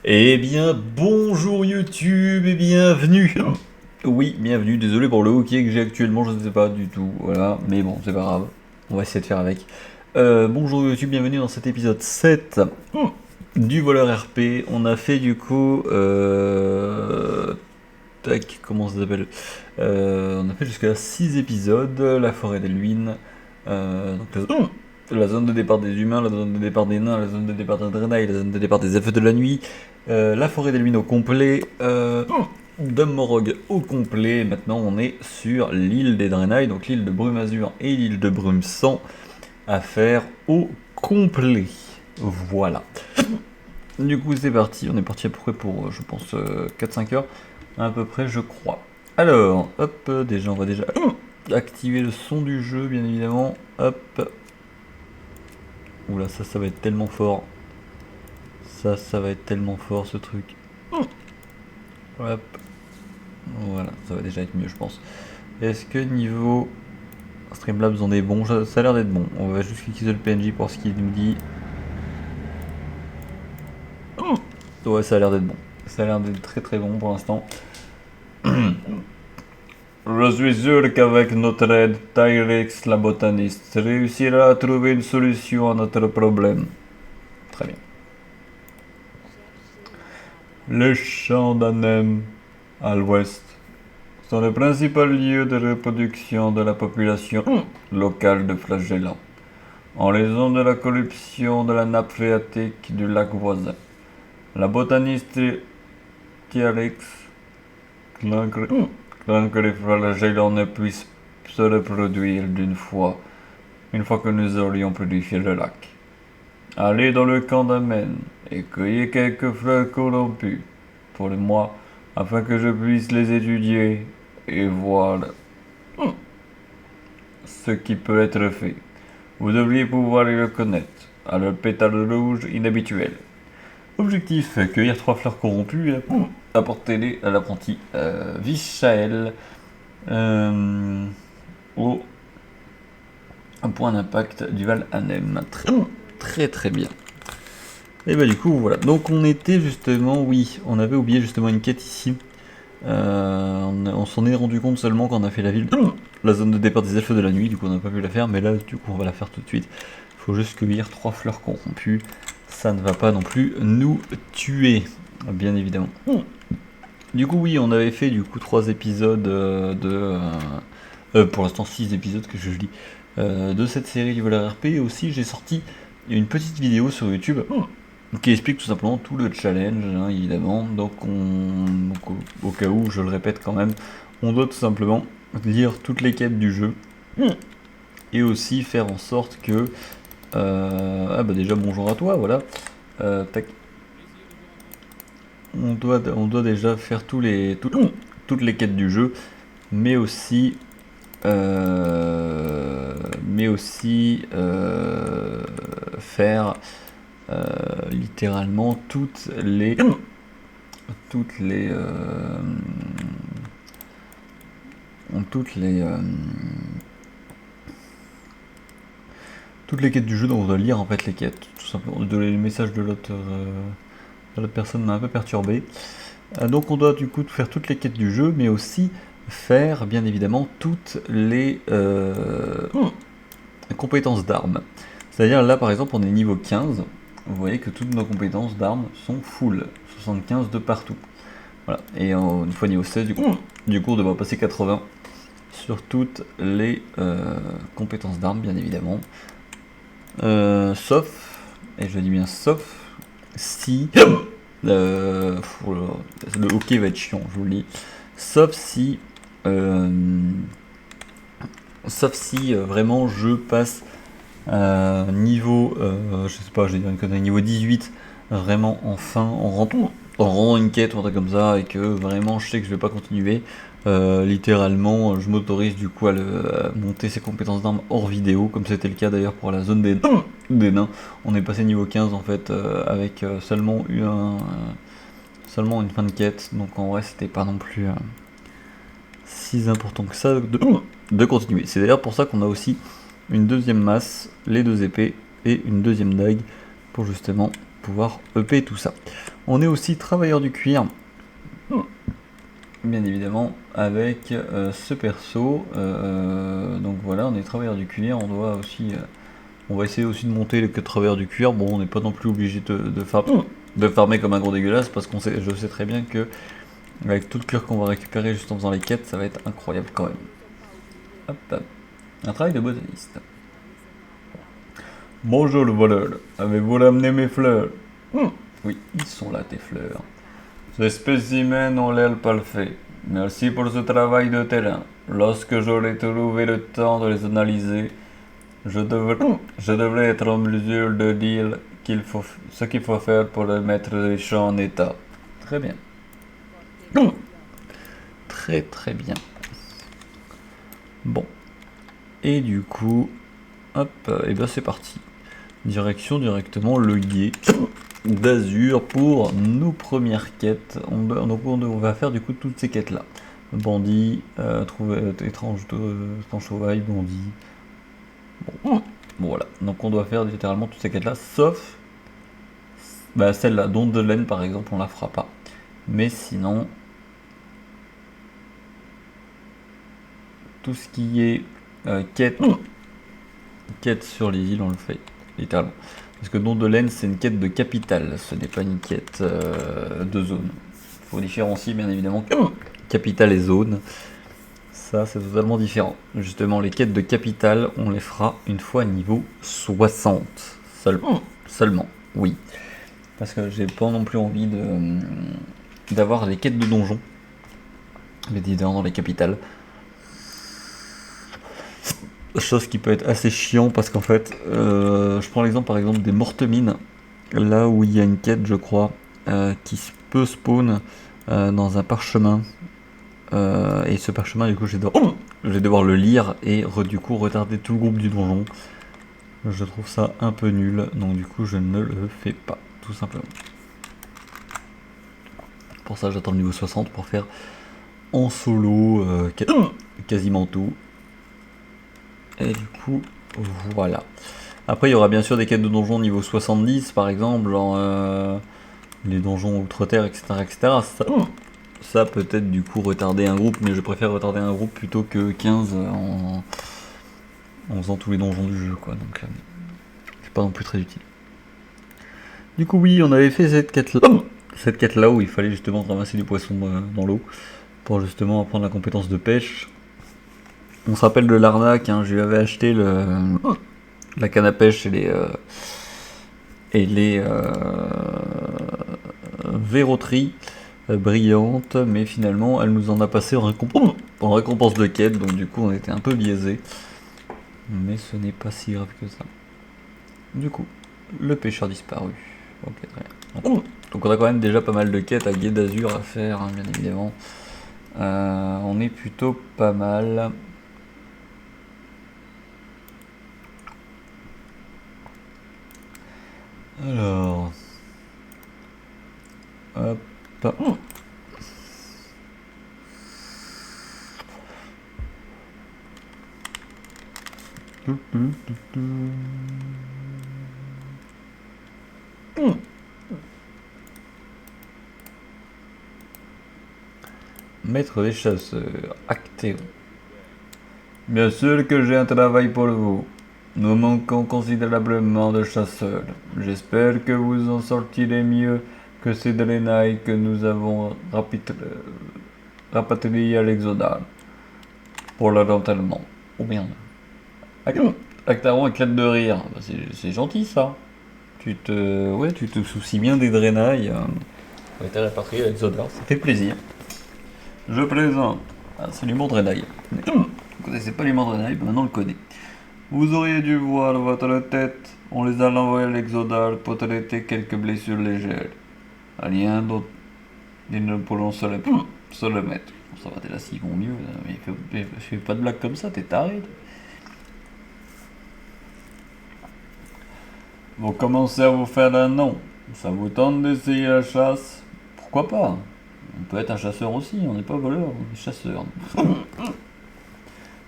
Eh bien, bonjour YouTube et bienvenue. Oui, bienvenue. Désolé pour le hockey que j'ai actuellement, je ne sais pas du tout. Voilà, mais bon, c'est pas grave. On va essayer de faire avec. Bonjour YouTube, bienvenue dans cet épisode 7 du voleur RP. On a fait du coup. Tac, comment ça s'appelle On a fait jusqu'à 6 épisodes. La forêt d'Elwyn. Donc la zone de départ des humains, la zone de départ des nains, la zone de départ des Draenei, la zone de départ des elfes de la nuit, la forêt d'Elwyn au complet, Dom Morog au complet. Maintenant, on est sur l'île des Draenei, donc l'île de Brume Azur et l'île de Brume Sang à faire au complet. Voilà. Du coup, c'est parti. On est parti à peu près pour, je pense, 4-5 heures. À peu près, je crois. Alors, hop, déjà, on va déjà activer le son du jeu, bien évidemment. Hop. Oula, ça va être tellement fort. Ça va être tellement fort ce truc. Hop. Voilà, ça va déjà être mieux, je pense. Est-ce que niveau Streamlabs on est bon? Ça a l'air d'être bon. On va juste cliquer sur le PNJ pour ce qu'il nous dit. Ouais, ça a l'air d'être bon. Ça a l'air d'être très très bon pour l'instant. Je suis sûr qu'avec notre aide, Tyrex, la botaniste, réussira à trouver une solution à notre problème. Très bien. Les champs d'Anem, à l'ouest, sont le principal lieu de reproduction de la population locale de flagellants, en raison de la corruption de la nappe phréatique du lac voisin. La botaniste Tyrex craint que les flagellants ne puissent se reproduire une fois que nous aurions purifié le lac. Allez dans le camp d'Amen et cueillez quelques fleurs corrompues pour moi afin que je puisse les étudier et voir ce qui peut être fait. Vous devriez pouvoir les reconnaître à leur pétale rouge inhabituel. Objectif, cueillir 3 fleurs corrompues et apporter-les à l'apprenti Vishael au point d'impact du Val Anem. Très bien. Et bah du coup voilà, donc on était justement, oui, on avait oublié justement une quête ici. On s'en est rendu compte seulement quand on a fait la ville, la zone de départ des elfes de la nuit, du coup on n'a pas pu la faire, mais là du coup on va la faire tout de suite. Il faut juste cueillir 3 fleurs corrompues, ça ne va pas non plus nous tuer, bien évidemment. Du coup oui, on avait fait du coup 3 épisodes pour l'instant 6 épisodes que je lis, de cette série du voleur RP, et aussi j'ai sorti une petite vidéo sur YouTube qui explique tout simplement tout le challenge, hein, évidemment. Donc, au cas où, je le répète quand même, on doit tout simplement lire toutes les quêtes du jeu et aussi faire en sorte que. Ah bah déjà bonjour à toi, voilà. Tac. On doit déjà faire toutes les quêtes du jeu, mais aussi faire littéralement toutes les toutes les toutes les quêtes du jeu, donc on doit lire en fait les quêtes, tout simplement. Le message de l'autre personne m'a un peu perturbé. Donc on doit du coup faire toutes les quêtes du jeu, mais aussi faire bien évidemment toutes les compétences d'armes. C'est-à-dire là par exemple on est niveau 15, vous voyez que toutes nos compétences d'armes sont full, 75 de partout. Voilà, et une fois niveau 16 du coup on devra passer 80 sur toutes les compétences d'armes bien évidemment. Sauf, et je dis bien sauf, si le hockey va être chiant, je vous le dis. Sauf si vraiment je passe niveau, je sais pas, je vais dire une connerie, niveau 18, vraiment enfin, en rendant une quête ou un truc comme ça, et que vraiment je sais que je vais pas continuer. Littéralement, je m'autorise du coup à monter ses compétences d'armes hors vidéo, comme c'était le cas d'ailleurs pour la zone des nains. On est passé niveau 15 en fait, avec seulement une fin de quête, donc en vrai c'était pas non plus si important que ça de continuer. C'est d'ailleurs pour ça qu'on a aussi une deuxième masse, les 2 épées et une deuxième dague pour justement pouvoir EP tout ça. On est aussi travailleur du cuir, bien évidemment, avec ce perso. Donc voilà, on est travailleur du cuir, on doit aussi... on va essayer aussi de monter les travailleurs du cuir. Bon, on n'est pas non plus obligé de farmer comme un gros dégueulasse, parce qu'on sait, je sais très bien que avec tout le cuir qu'on va récupérer juste en faisant les quêtes, ça va être incroyable quand même. Hop, hop. Un travail de botaniste. Bonjour le voleur, avez-vous ramené mes fleurs? Oui, ils sont là tes fleurs. Ces spécimens ont l'air parfaits. Merci pour ce travail de terrain. Lorsque j'aurai trouvé le temps de les analyser, je devrais être en mesure de dire ce qu'il faut faire pour mettre les champs en état. Très bien. Très très bien. Bon. Et du coup, hop, et bien c'est parti. Directement le guet d'Azur pour nos premières quêtes. On va faire du coup toutes ces quêtes là. Bandit, trouver étrange trouvaille, bandit. Bon, voilà. Donc on doit faire littéralement toutes ces quêtes là, sauf celle-là, don de laine par exemple, on la fera pas. Mais sinon, tout ce qui est quête sur les îles, on le fait littéralement. Parce que don de laine, c'est une quête de capitale, ce n'est pas une quête de zone. Il faut différencier bien évidemment capitale et zone. Ça, c'est totalement différent. Justement, les quêtes de capitale, on les fera une fois niveau 60. Seulement, oui. Parce que j'ai pas non plus envie d'avoir les quêtes de donjon. Les leaders dans les capitales. Chose qui peut être assez chiant parce qu'en fait, je prends l'exemple par exemple des mortes mines. Là où il y a une quête, je crois, qui peut spawn dans un parchemin. Et ce parchemin, du coup, je vais devoir le lire et du coup retarder tout le groupe du donjon. Je trouve ça un peu nul, donc du coup, je ne le fais pas, tout simplement. Pour ça, j'attends le niveau 60 pour faire en solo quasiment tout. Et du coup, voilà. Après, il y aura bien sûr des quêtes de donjons niveau 70, par exemple, genre les donjons outre-terre, etc. etc. Ça peut-être du coup retarder un groupe, mais je préfère retarder un groupe plutôt que 15 en faisant tous les donjons du jeu, quoi. Donc, c'est pas non plus très utile. Du coup, oui, on avait fait cette quête-là où il fallait justement ramasser du poisson dans l'eau pour justement apprendre la compétence de pêche. On se rappelle de l'arnaque, hein, je lui avais acheté la canne à pêche et les verroteries brillantes, mais finalement elle nous en a passé en récompense de quête, donc du coup on était un peu biaisé. Mais ce n'est pas si grave que ça. Du coup, le pêcheur disparu. Ok, très bien. Donc on a quand même déjà pas mal de quêtes à Guet d'Azur à faire, hein, bien évidemment. On est plutôt pas mal. Alors, hop. Maître des chasseurs, Actéon. Bien sûr que j'ai un travail pour vous. Nous manquons considérablement de chasseurs. J'espère que vous en sortirez mieux que ces drainailles que nous avons rapatriées à l'Exodal. Pour leur enterrement. Oh merde. Actaron éclate de rire. Bah, c'est gentil ça. Tu te soucies bien des drainailles. On a été rapatriés à l'Exodal. Ça fait plaisir. Je plaisante. Ah, c'est l'humour drainaille. Vous connaissez pas l'humour drainaille, maintenant on le connaît. Vous auriez dû voir votre tête. On les a envoyés à l'Exodal pour traiter quelques blessures légères. Rien d'autre. Ils ne pourront se le mettre. Ça va, t'es là, s'ils vont mieux. Mais fais pas de blagues comme ça, t'es taré. Vous commencez à vous faire un nom. Ça vous tente d'essayer la chasse? Pourquoi pas? On peut être un chasseur aussi, on n'est pas voleur, on est chasseur.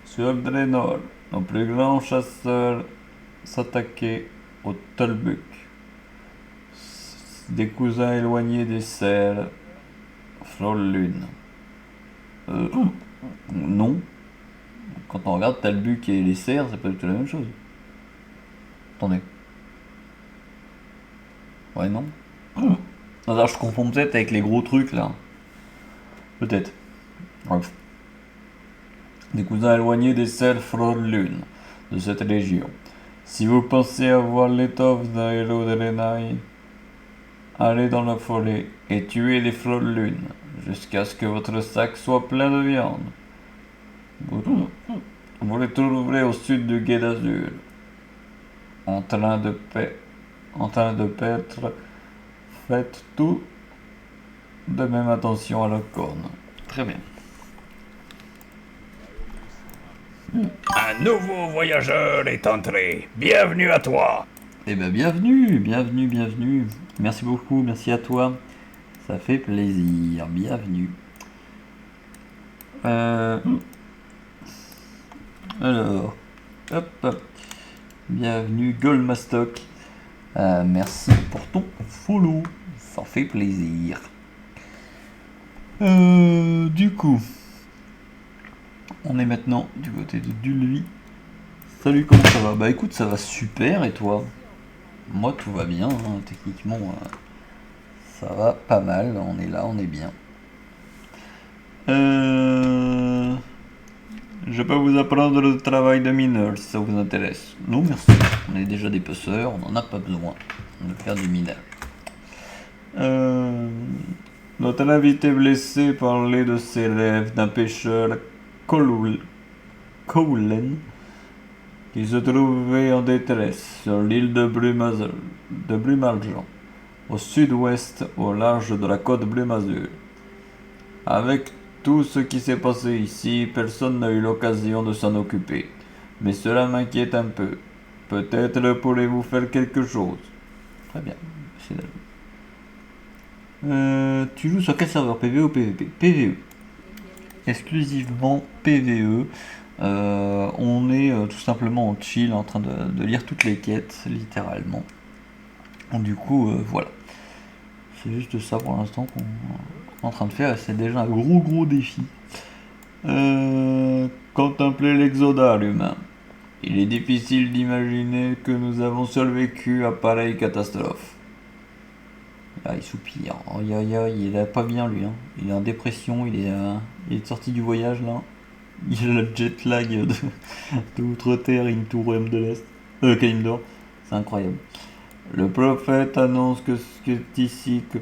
Sur Draenor, nos plus grands chasseurs s'attaquaient au Tolbuk. des cousins éloignés des cerfs, frôle lune. Non. Quand on regarde Talbuk et les cerfs, c'est pas du tout la même chose. Attendez. Ouais, non. Alors, je confonds peut-être avec les gros trucs là. Peut-être. Bref. Des cousins éloignés des cerfs frôle lune de cette région. Si vous pensez avoir l'étoffe d'un héros de Renai, allez dans la forêt et tuez les frôles lune jusqu'à ce que votre sac soit plein de viande. Vous les trouverez au sud du Gué d'Azur, en train de paître. Faites tout de même attention à la corne. Très bien. Un nouveau voyageur est entré. Bienvenue à toi. Eh ben bienvenue. Merci beaucoup, merci à toi. Ça fait plaisir, bienvenue. Alors, hop. Bienvenue Goldmastock. Merci pour ton follow, ça fait plaisir. Du coup, on est maintenant du côté de Dulvi. Salut, comment ça va? Bah écoute, ça va super, et toi? Moi tout va bien, hein, techniquement ça va pas mal, on est là, on est bien. Je peux vous apprendre le travail de mineur si ça vous intéresse. Non merci, on est déjà des pêcheurs, on n'en a pas besoin de faire du minage. Notre invité blessé parlait de ses rêves d'un pêcheur Koulen qui se trouvait en détresse sur l'île de Brumargent, au sud-ouest, au large de la côte Brumazur. Avec tout ce qui s'est passé ici, personne n'a eu l'occasion de s'en occuper. Mais cela m'inquiète un peu. Peut-être pourrez-vous faire quelque chose. Très bien. Tu joues sur quel serveur? PvE ou PvP? PvE. Exclusivement PvE. On est tout simplement en chill en train de lire toutes les quêtes, littéralement. Du coup, voilà. C'est juste ça pour l'instant qu'on est en train de faire et c'est déjà un gros défi. Contempler l'exodar humain. Il est difficile d'imaginer que nous avons survécu à pareille catastrophe. Là, il soupire. Aïe, il est pas bien lui. Hein. Il est en dépression, il est sorti du voyage là. Il a le jet lag de Outre-Terre into Royaume de l'Est. Kalimdor. C'est incroyable. Le prophète annonce que c'est ici que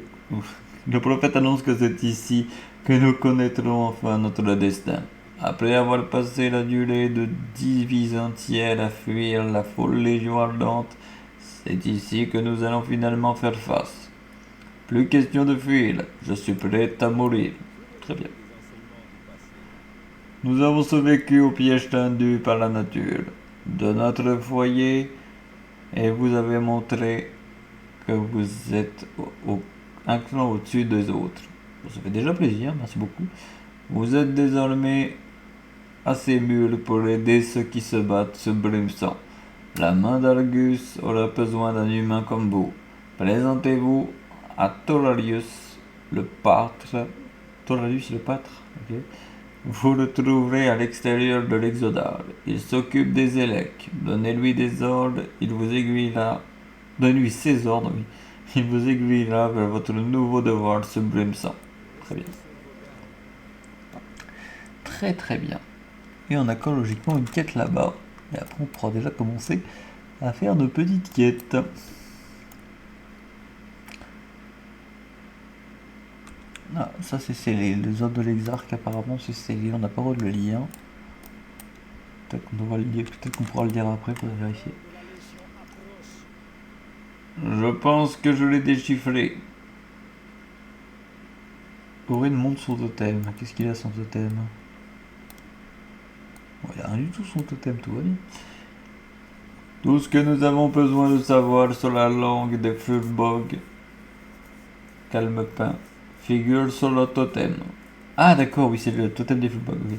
nous connaîtrons enfin notre destin. Après avoir passé la durée de 10 vies entières à fuir la folle légion ardente, c'est ici que nous allons finalement faire face. Plus question de fuir, je suis prêt à mourir. Très bien. Nous avons survécu au piège tendu par la nature de notre foyer et vous avez montré que vous êtes un cran au-dessus des autres. Ça fait déjà plaisir, merci beaucoup. Vous êtes désormais assez mûrs pour aider ceux qui se battent ce Brimsang. La main d'Argus aura besoin d'un humain comme vous. Présentez-vous à Torarius le pâtre. Torarius le pâtre, ok. Vous le trouverez à l'extérieur de l'Exodar. Il s'occupe des élèques. Donnez-lui des ordres, il vous aiguillera. Donnez-lui ses ordres, oui. Il vous aiguillera vers votre nouveau devoir sublime sang. Très bien. Très bien. Et on a encore logiquement une quête là-bas. Et après on pourra déjà commencer à faire de petites quêtes. Ah, ça c'est scellé. Les ordres de l'exarque apparemment c'est scellé. On n'a pas le droit de le lire. Peut-être qu'on pourra le lire après pour vérifier. Je pense que je l'ai déchiffré. Aurine monte son totem. Qu'est-ce qu'il a son totem? Bon, il a rien du tout son totem, tout va bien. Tout ce que nous avons besoin de savoir sur la langue des Furbolg, Calme-Pain, figure sur le totem. Ah d'accord, oui, c'est le totem des Furbolg, oui.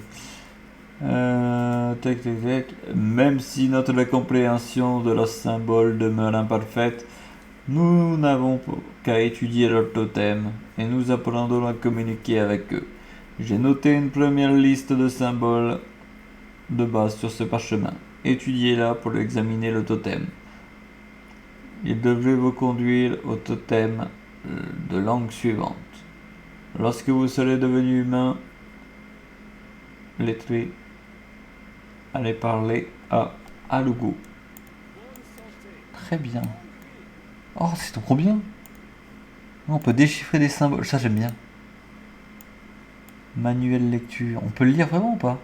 Même si notre compréhension de leur symbole demeure imparfaite, Nous n'avons qu'à étudier leur totem et nous apprenons à communiquer avec eux. J'ai noté une première liste de symboles de base sur ce parchemin. Étudiez-la pour examiner le totem. Il devrait vous conduire au totem de langue suivante. Lorsque vous serez devenu humain, lettré, allez parler à Alugo. Très bien. Oh, c'est trop bien. On peut déchiffrer des symboles, ça j'aime bien. Manuel lecture. On peut le lire vraiment ou pas?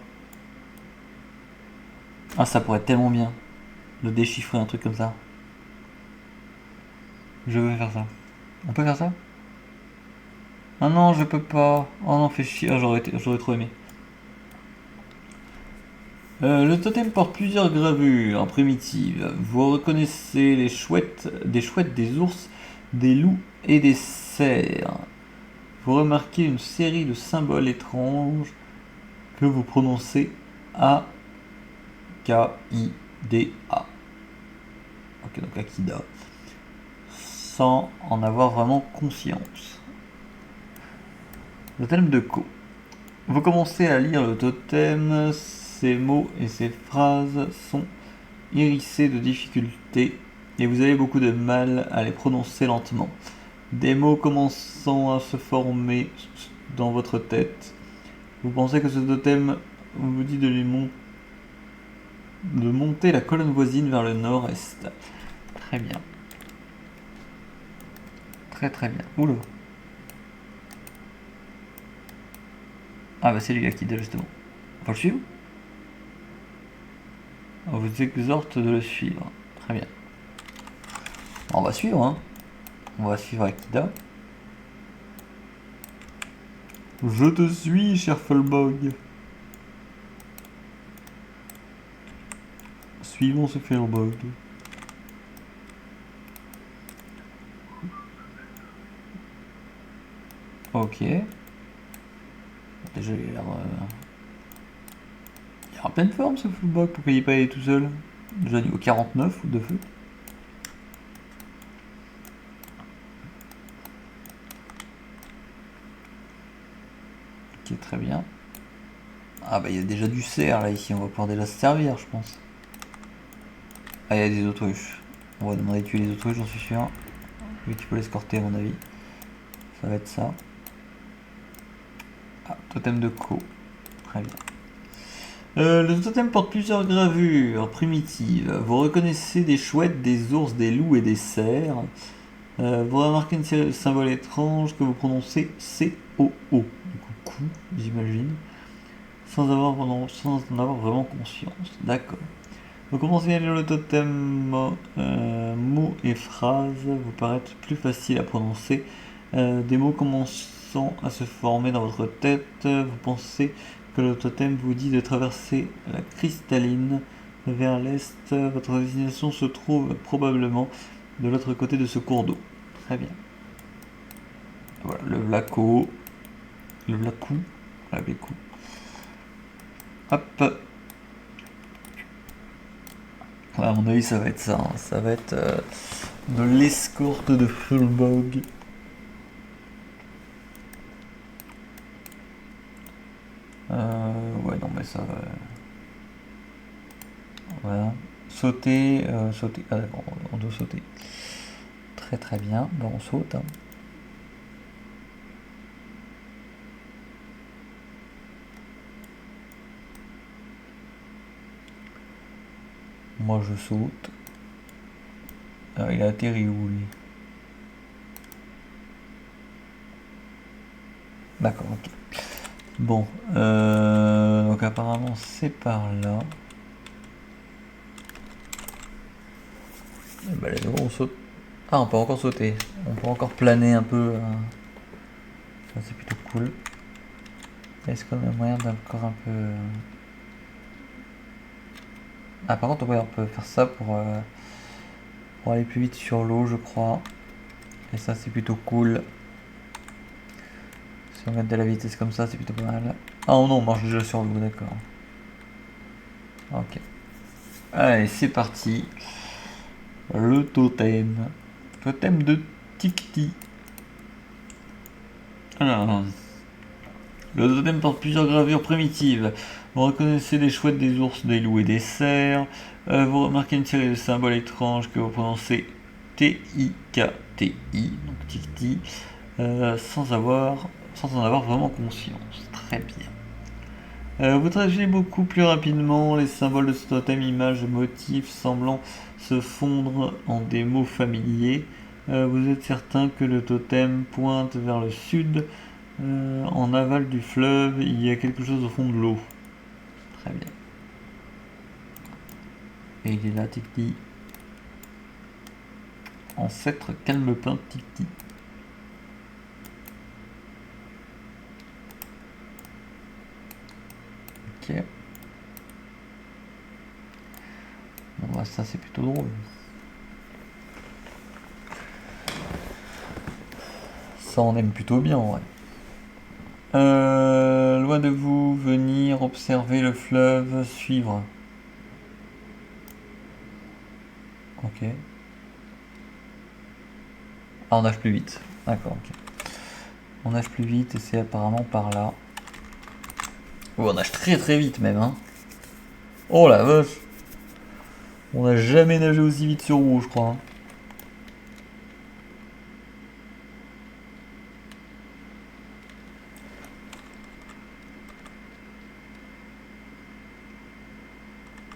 Ah, ça pourrait être tellement bien de déchiffrer un truc comme ça. Je veux faire ça. On peut faire ça? Ah non, je peux pas. Oh non, fait chier. Ah, j'aurais trop aimé. Le totem porte plusieurs gravures primitives. Vous reconnaissez des chouettes, des ours, des loups et des cerfs. Vous remarquez une série de symboles étranges que vous prononcez A, K, I, D, A. Ok, donc Akida. Sans en avoir vraiment conscience. Le totem de Ko. Vous commencez à lire le totem, ces mots et ces phrases sont hérissés de difficultés et vous avez beaucoup de mal à les prononcer lentement. Des mots commençant à se former dans votre tête. Vous pensez que ce totem vous dit de monter la colonne voisine vers le nord-est. Très bien. Très très bien. Oula. Ah bah c'est lui Akida justement. Faut le suivre? On vous exhorte de le suivre. Très bien. On va suivre, hein. On va suivre Akida. Je te suis, cher Fullbog. Suivons ce Fullbog. Ok. Déjà, il a l'air. Il a pleine forme ce Fullbog pour qu'il n'y ait pas aller tout seul. Déjà niveau 49 ou de feu. Ok, très bien. Ah bah il y a déjà du cerf là ici, on va pouvoir déjà se servir je pense. Ah il y a des autruches. On va demander de tuer les autruches, j'en suis sûr. Lui tu peux l'escorter à mon avis. Ça va être ça. Ah, totem de Ko. Très bien. Le totem porte plusieurs gravures primitives. Vous reconnaissez des chouettes, des ours, des loups et des cerfs. Vous remarquez une série de symboles étranges que vous prononcez C-O-O. Du coup, coup, j'imagine. Sans en avoir vraiment conscience. D'accord. Vous commencez à lire le totem mots et phrases vous paraissent plus faciles à prononcer. Des mots commençant à se former dans votre tête. Vous pensez que le totem vous dit de traverser la cristalline vers l'est. Votre destination se trouve probablement de l'autre côté de ce cours d'eau. Très bien. Voilà, le Vlaco. Le Vlacou. Voilà, les coups. Hop. Ouais, à mon avis, ça va être ça. Hein. Ça va être de l'escorte de Fullbog. Ouais, non, mais ça va. Voilà. Sauter, sauter. Ah, d'accord, on doit sauter. Très très bien. Bon, on saute. Hein. Moi, je saute. Ah, il a atterri où, lui? D'accord, ok. Bon, donc apparemment c'est par là. Et bah let's go, on saute. Ah, on peut encore sauter. On peut encore planer un peu. Ça c'est plutôt cool. Est-ce qu'on a moyen d'encore un peu... Ah par contre ouais, on peut faire ça pour aller plus vite sur l'eau je crois. Et ça c'est plutôt cool. Si on gagne de la vitesse comme ça c'est plutôt pas mal. Ah non, on marche déjà sur l'eau, d'accord. Ok. Allez, c'est parti. Le totem. Totem de Tikti. Alors, le totem porte plusieurs gravures primitives. Vous reconnaissez des chouettes, des ours, des loups et des cerfs. Vous remarquez une série de symboles étranges que vous prononcez T-I-K-T-I, donc Tikti, sans en avoir vraiment conscience. Très bien. Vous traduisez beaucoup plus rapidement les symboles de ce totem, images et motifs semblant se fondre en des mots familiers. Vous êtes certain que le totem pointe vers le sud. En aval du fleuve, il y a quelque chose au fond de l'eau. Très bien. Et il est là, Tikti. Ancêtre calme-pain, Tikti. Ok. Bon, bah, ça c'est plutôt drôle. Ça on aime plutôt bien, ouais. Loin de vous, venir observer le fleuve, suivre. Ok. Ah, on nage plus vite. D'accord, ok. On nage plus vite et c'est apparemment par là. Oh, on nage très très vite même, hein. Oh la vache. On n'a jamais nagé aussi vite sur roue, je crois. Hein.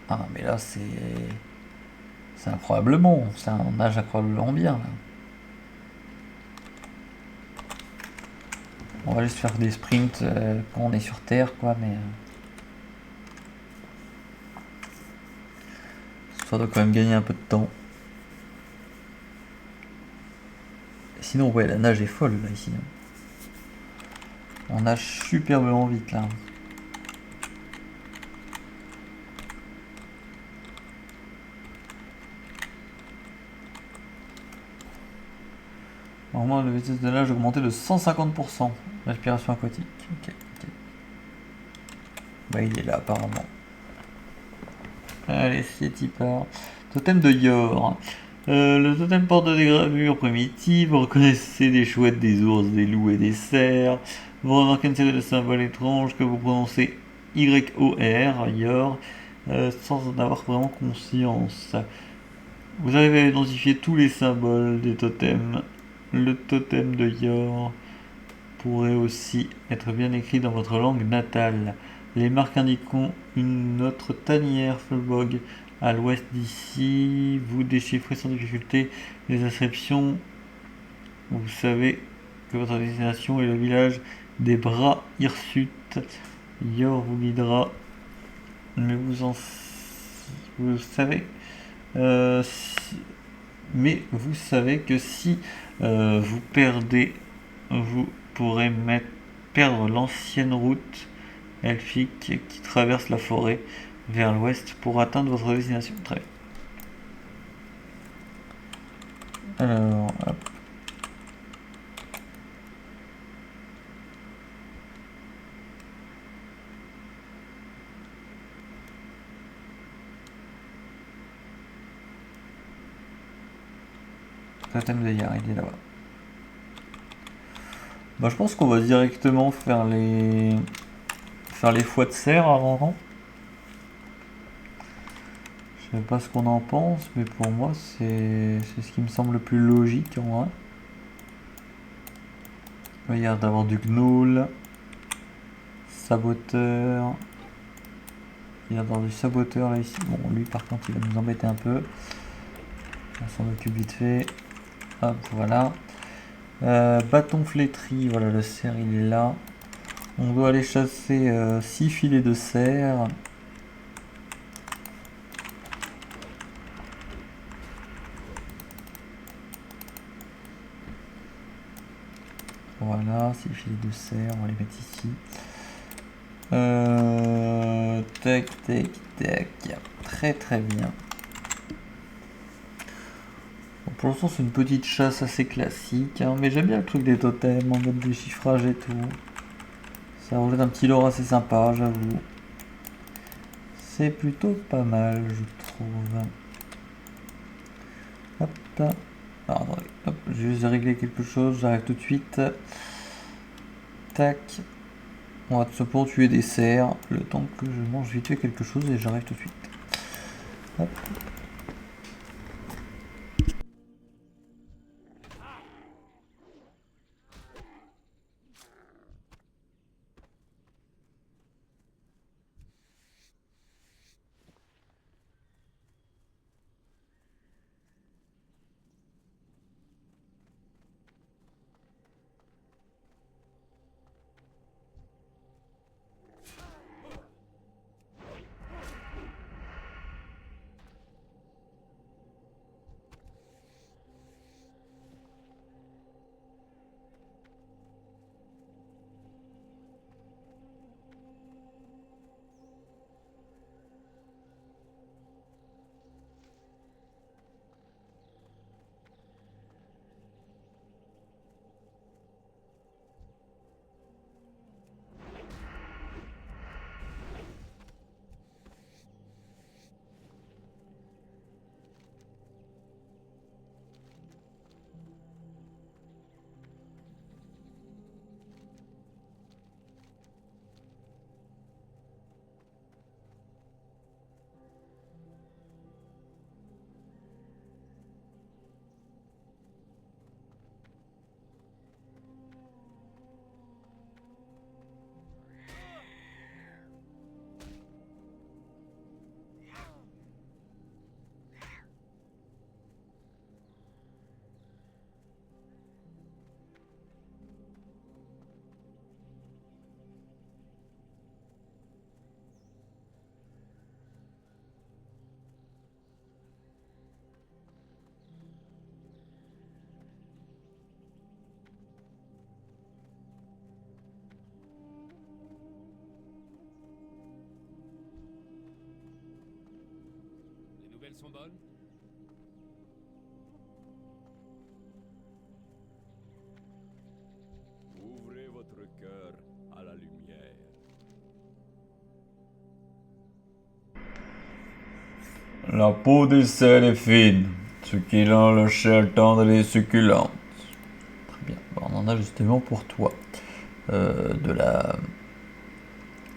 Ah mais là c'est incroyablement, c'est un nage incroyablement bien là. On va juste faire des sprints quand on est sur terre quoi, mais ça doit quand même gagner un peu de temps. Sinon ouais, la nage est folle là ici. On nage superbement vite là. Normalement, la vitesse de nage augmentée de 150%. Respiration aquatique. Ok. Bah, il est là apparemment. Allez, c'est part. Totem de Yor. Le totem porte des gravures primitives. Vous reconnaissez des chouettes, des ours, des loups et des cerfs. Vous remarquez une série de symboles étranges que vous prononcez Y-O-R, Yor, sans en avoir vraiment conscience. Vous arrivez à identifier tous les symboles des totems. Le totem de Yor pourrait aussi être bien écrit dans votre langue natale. Les marques indiquant une autre tanière Fulbog à l'ouest d'ici. Vous déchiffrez sans difficulté les inscriptions. Vous savez que votre destination est le village des Bras Hirsutes. Yor vous guidera. Mais vous savez mais vous savez que si vous perdez, vous pourrez perdre l'ancienne route elfique qui traverse la forêt vers l'ouest pour atteindre votre destination. Très bien. Alors, hop. Totem de Yar, il est là-bas. Bah, je pense qu'on va directement faire les foies de cerf avant, non? Je sais pas ce qu'on en pense, mais pour moi c'est ce qui me semble le plus logique en vrai. Il y a d'avoir du gnoll, saboteur. Il y a d'avoir du saboteur là ici. Bon, lui par contre il va nous embêter un peu. On s'en occupe vite fait. Hop, voilà. Bâton flétri, voilà le cerf il est là. On doit aller chasser 6 filets de cerf. Voilà, 6 filets de cerf, on va les mettre ici. Tac, tac, tac. Très très bien. Bon, pour l'instant c'est une petite chasse assez classique, hein, mais j'aime bien le truc des totems en mode déchiffrage et tout. Ça rajoute un petit lore assez sympa, j'avoue. C'est plutôt pas mal, je trouve. Hop. Alors, attendez. Hop, je vais régler quelque chose, j'arrive tout de suite. Tac. On va tout simplement tuer des cerfs. Le temps que je mange vite fait quelque chose et j'arrive tout de suite. Hop. Les nouvelles sont bonnes? Ouvrez votre cœur à la lumière. La peau des cerfs est fine, ce qui rend la chair tendre et succulente. Très bien. Bon, on en a justement pour toi. De la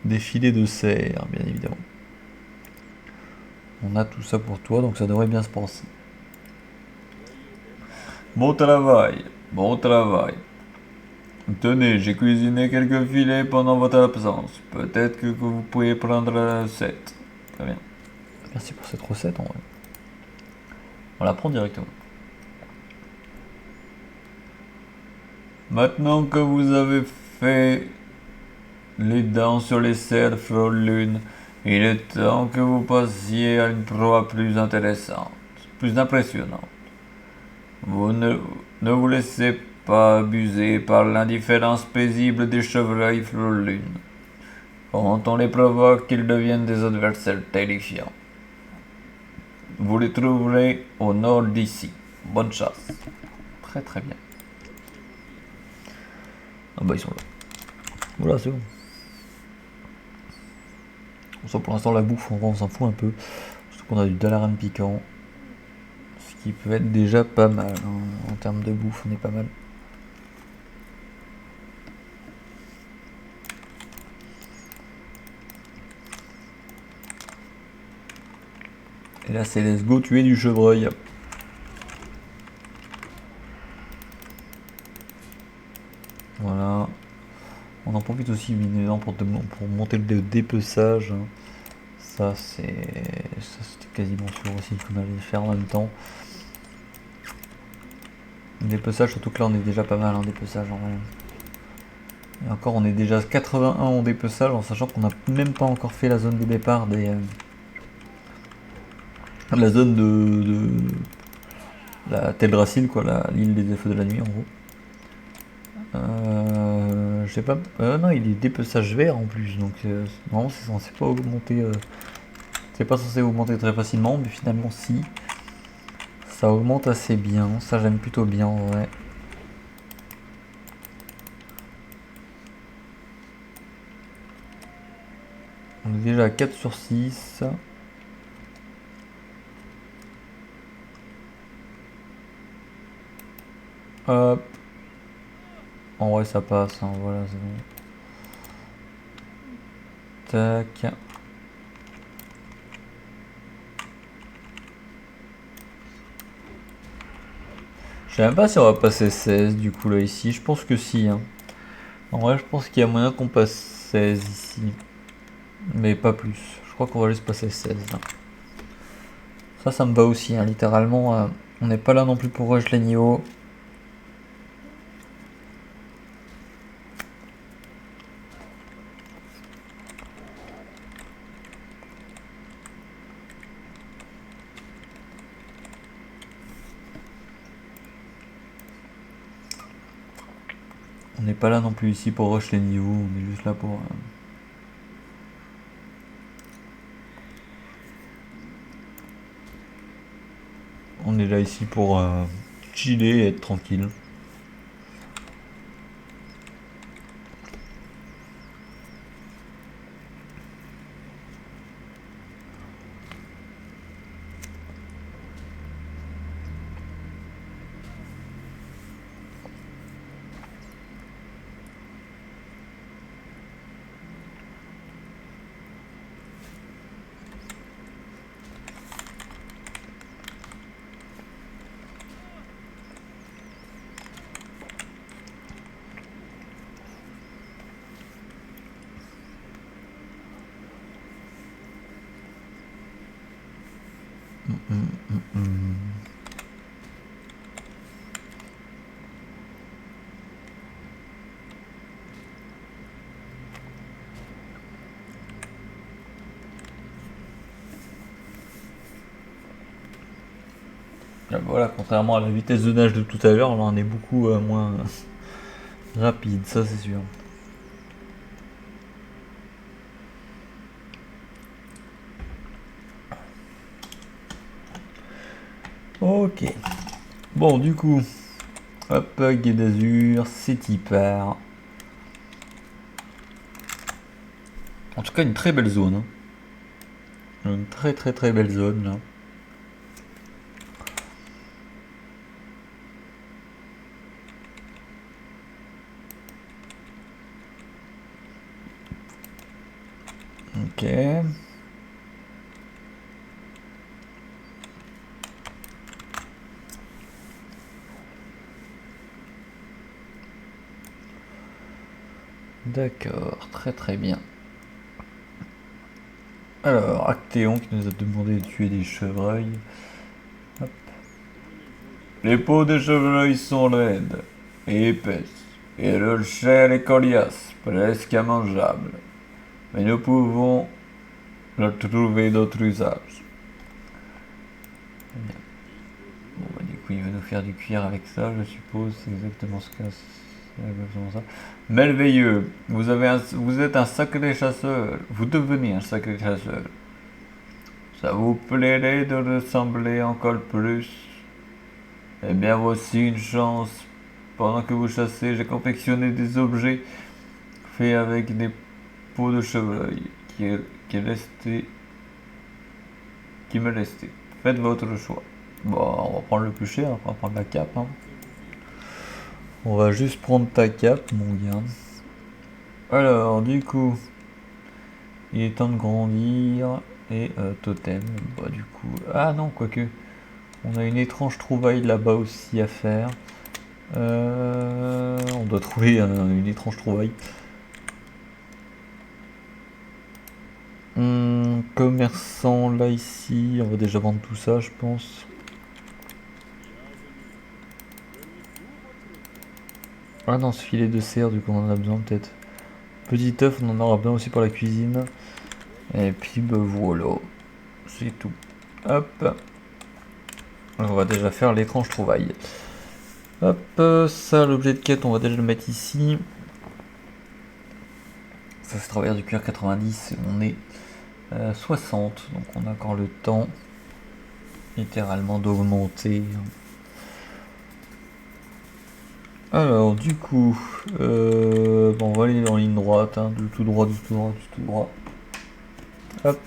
défilé de cerfs, bien évidemment. On a tout ça pour toi, donc ça devrait bien se passer. Bon travail, bon travail. Tenez, j'ai cuisiné quelques filets pendant votre absence. Peut-être que vous pouvez prendre la recette. Très bien. Merci pour cette recette, en vrai. On la prend directement. Maintenant que vous avez fait les dents sur les cerfs Frôle-Lune, il est temps que vous passiez à une proie plus intéressante, plus impressionnante. Vous ne vous laissez pas abuser par l'indifférence paisible des chevreuils Frôle-Lune. Quand on les provoque, ils deviennent des adversaires terrifiants. Vous les trouverez au nord d'ici. Bonne chasse. Très très bien. Ah bah ils sont là. Voilà, c'est bon. Ça, pour l'instant, la bouffe, on s'en fout un peu. Surtout qu'on a du dalaran piquant. Ce qui peut être déjà pas mal. Hein. En termes de bouffe, on est pas mal. Et là, c'est let's go tuer du chevreuil. Voilà. On en profite aussi évidemment pour monter le dépeçage. Ça c'était quasiment sûr aussi qu'on allait faire en même temps. Le dépeçage, surtout que là on est déjà pas mal en dépeçage en vrai. Et encore on est déjà 81 en dépeçage en sachant qu'on n'a même pas encore fait la zone de départ des... la zone de la Teldrassil quoi, l'île des feux de la nuit en gros. Je sais pas. Non, il est dépeçage vert en plus, donc normalement c'est censé pas augmenter. C'est pas censé augmenter très facilement, mais finalement si. Ça augmente assez bien, ça j'aime plutôt bien en vrai. On est déjà à 4 sur 6. Hop. En vrai ça passe, hein, voilà c'est bon. Tac. Je sais même pas si on va passer 16 du coup là ici, je pense que si. Hein. En vrai je pense qu'il y a moyen qu'on passe 16 ici. Mais pas plus. Je crois qu'on va juste passer 16 là. Ça me va aussi, hein, littéralement. On n'est pas là non plus pour rush les niveaux. On n'est pas là non plus ici pour rush les niveaux, on est juste là pour... On est là ici pour chiller et être tranquille. Là, voilà, contrairement à la vitesse de nage de tout à l'heure, là on est beaucoup moins rapide, ça c'est sûr. Ok. Bon, du coup, hop, Guet d'Azur, c'est y part. En tout cas, une très belle zone. Hein. Une très belle zone là. Ok. D'accord, très bien. Alors, Actéon qui nous a demandé de tuer des chevreuils. Hop. Les peaux des chevreuils sont laides et épaisses, et leur chair est coriace, presque immangeable. Mais nous pouvons leur trouver d'autres usages. Bon, bah, du coup, il va nous faire du cuir avec ça, je suppose. C'est exactement ce que c'est exactement ça. Merveilleux. Vous êtes un sacré chasseur. Vous devenez un sacré chasseur. Ça vous plairait de ressembler encore plus? Eh bien, voici une chance. Pendant que vous chassez, j'ai confectionné des objets faits avec des peaux de chevreuil qui me restait. Faites votre choix. Bon, on va prendre le plus cher, on va prendre la cape. Hein. On va juste prendre ta cape, mon gars. Alors, du coup, il est temps de grandir. Et totem, bah du coup... Ah non, quoique. On a une étrange trouvaille là-bas aussi à faire. On doit trouver une étrange trouvaille. Commerçant là ici, on va déjà vendre tout ça je pense. Ah non, ce filet de cerf du coup on en a besoin peut-être. Petit œuf on en aura besoin aussi pour la cuisine. Et puis bah voilà, c'est tout. Hop. On va déjà faire l'étrange trouvaille. Hop, ça l'objet de quête on va déjà le mettre ici. Ça c'est travailleur du cuir 90, on est 60, donc on a encore le temps littéralement d'augmenter. Alors du coup, bon, on va aller en ligne droite, hein, du tout droit, du tout droit, du tout droit. Hop.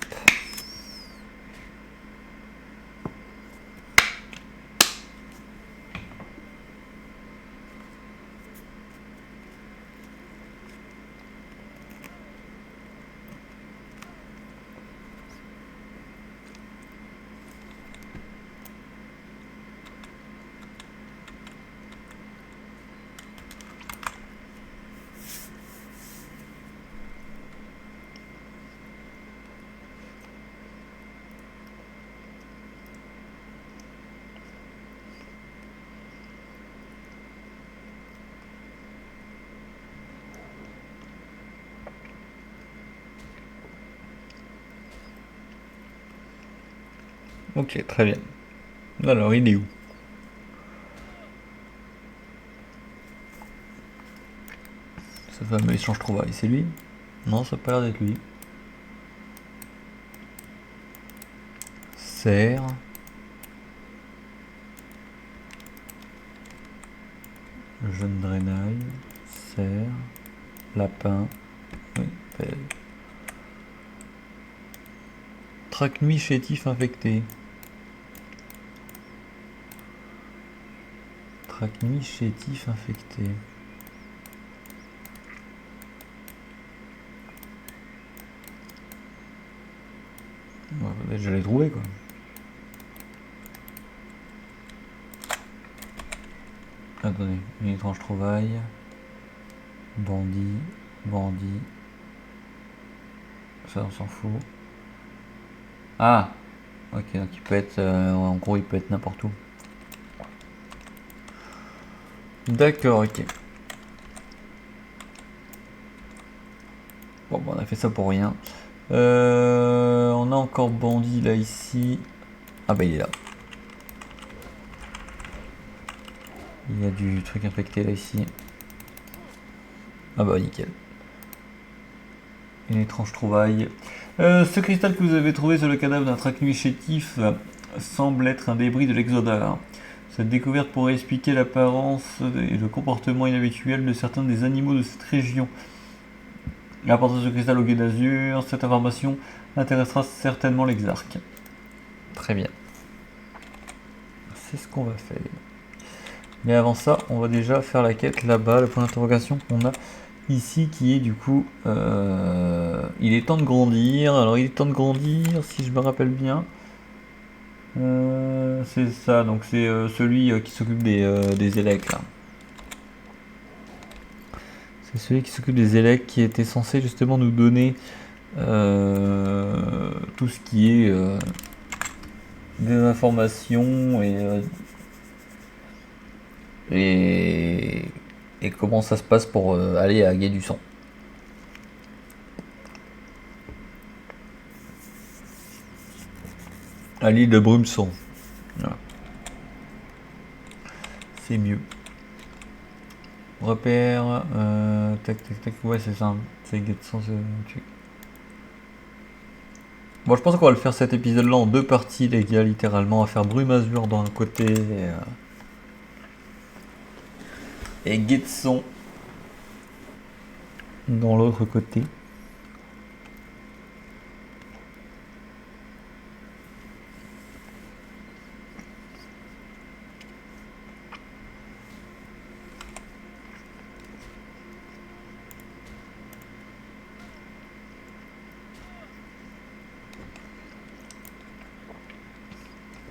Ok, très bien. Alors, il est où? Ce fameux échange trouvailles, c'est lui? Non, ça a pas l'air d'être lui. Cerf. Jeune grenaille. Cerf. Lapin. Oui, pelle. Trachnui chétif infecté. Trachnui chétif infecté. Ouais, je l'ai trouvé quoi. Attendez, une étrange trouvaille. Bandit. Bandit. Ça on s'en fout. Ah! Ok, donc il peut être. En gros, il peut être n'importe où. D'accord, ok. Bon, on a fait ça pour rien. On a encore bandit là ici. Ah bah il est là. Il y a du truc infecté là ici. Ah bah nickel. Une étrange trouvaille. Ce cristal que vous avez trouvé sur le cadavre d'un trachnui chétif semble être un débris de l'exodare. Cette découverte pourrait expliquer l'apparence et le comportement inhabituel de certains des animaux de cette région. L'importance de cristal au guet d'azur, cette information intéressera certainement l'exarque. Très bien. C'est ce qu'on va faire. Mais avant ça, on va déjà faire la quête là-bas, le point d'interrogation qu'on a ici qui est du coup... il est temps de grandir. Alors il est temps de grandir, si je me rappelle bien. C'est ça, donc c'est celui qui s'occupe des élèves là. C'est celui qui s'occupe des élèves qui était censé justement nous donner tout ce qui est des informations et comment ça se passe pour aller à Gué du Sang. À l'île de Brumeson. Voilà. C'est mieux. Repère, tac tac tac, ouais c'est ça, c'est Gué du Sang, c'est... Bon, je pense qu'on va le faire cet épisode-là en deux parties, les gars, littéralement, à faire Brume Azur d'un côté et Gué de Son dans l'autre côté.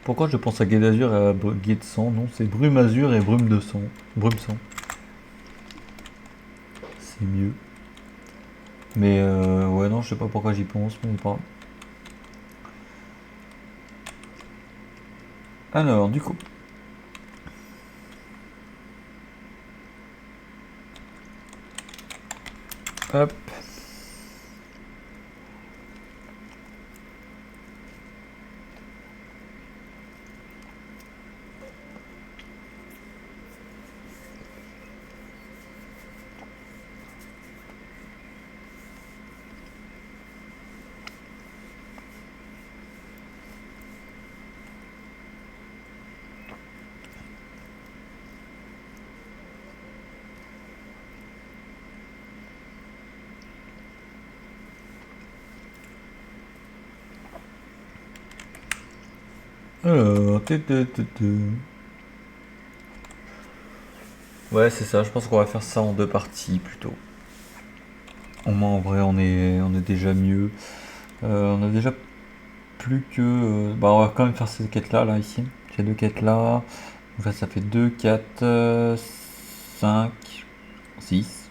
Pourquoi je pense à Gué d'Azur et à Gué de Sang? Non, c'est Brume Azur et Brume de Sang. Brume Sang. C'est mieux. Mais ouais, non, je sais pas pourquoi j'y pense, mais pas. Alors, du coup. Hop. Alors, ouais, c'est ça, je pense qu'on va faire ça en deux parties plutôt. Au moins, en vrai, on est déjà mieux. On a déjà plus que... bah, on va quand même faire ces quêtes-là, là, ici. Ces deux quêtes-là. Donc là, ça fait 2, 4, 5, 6,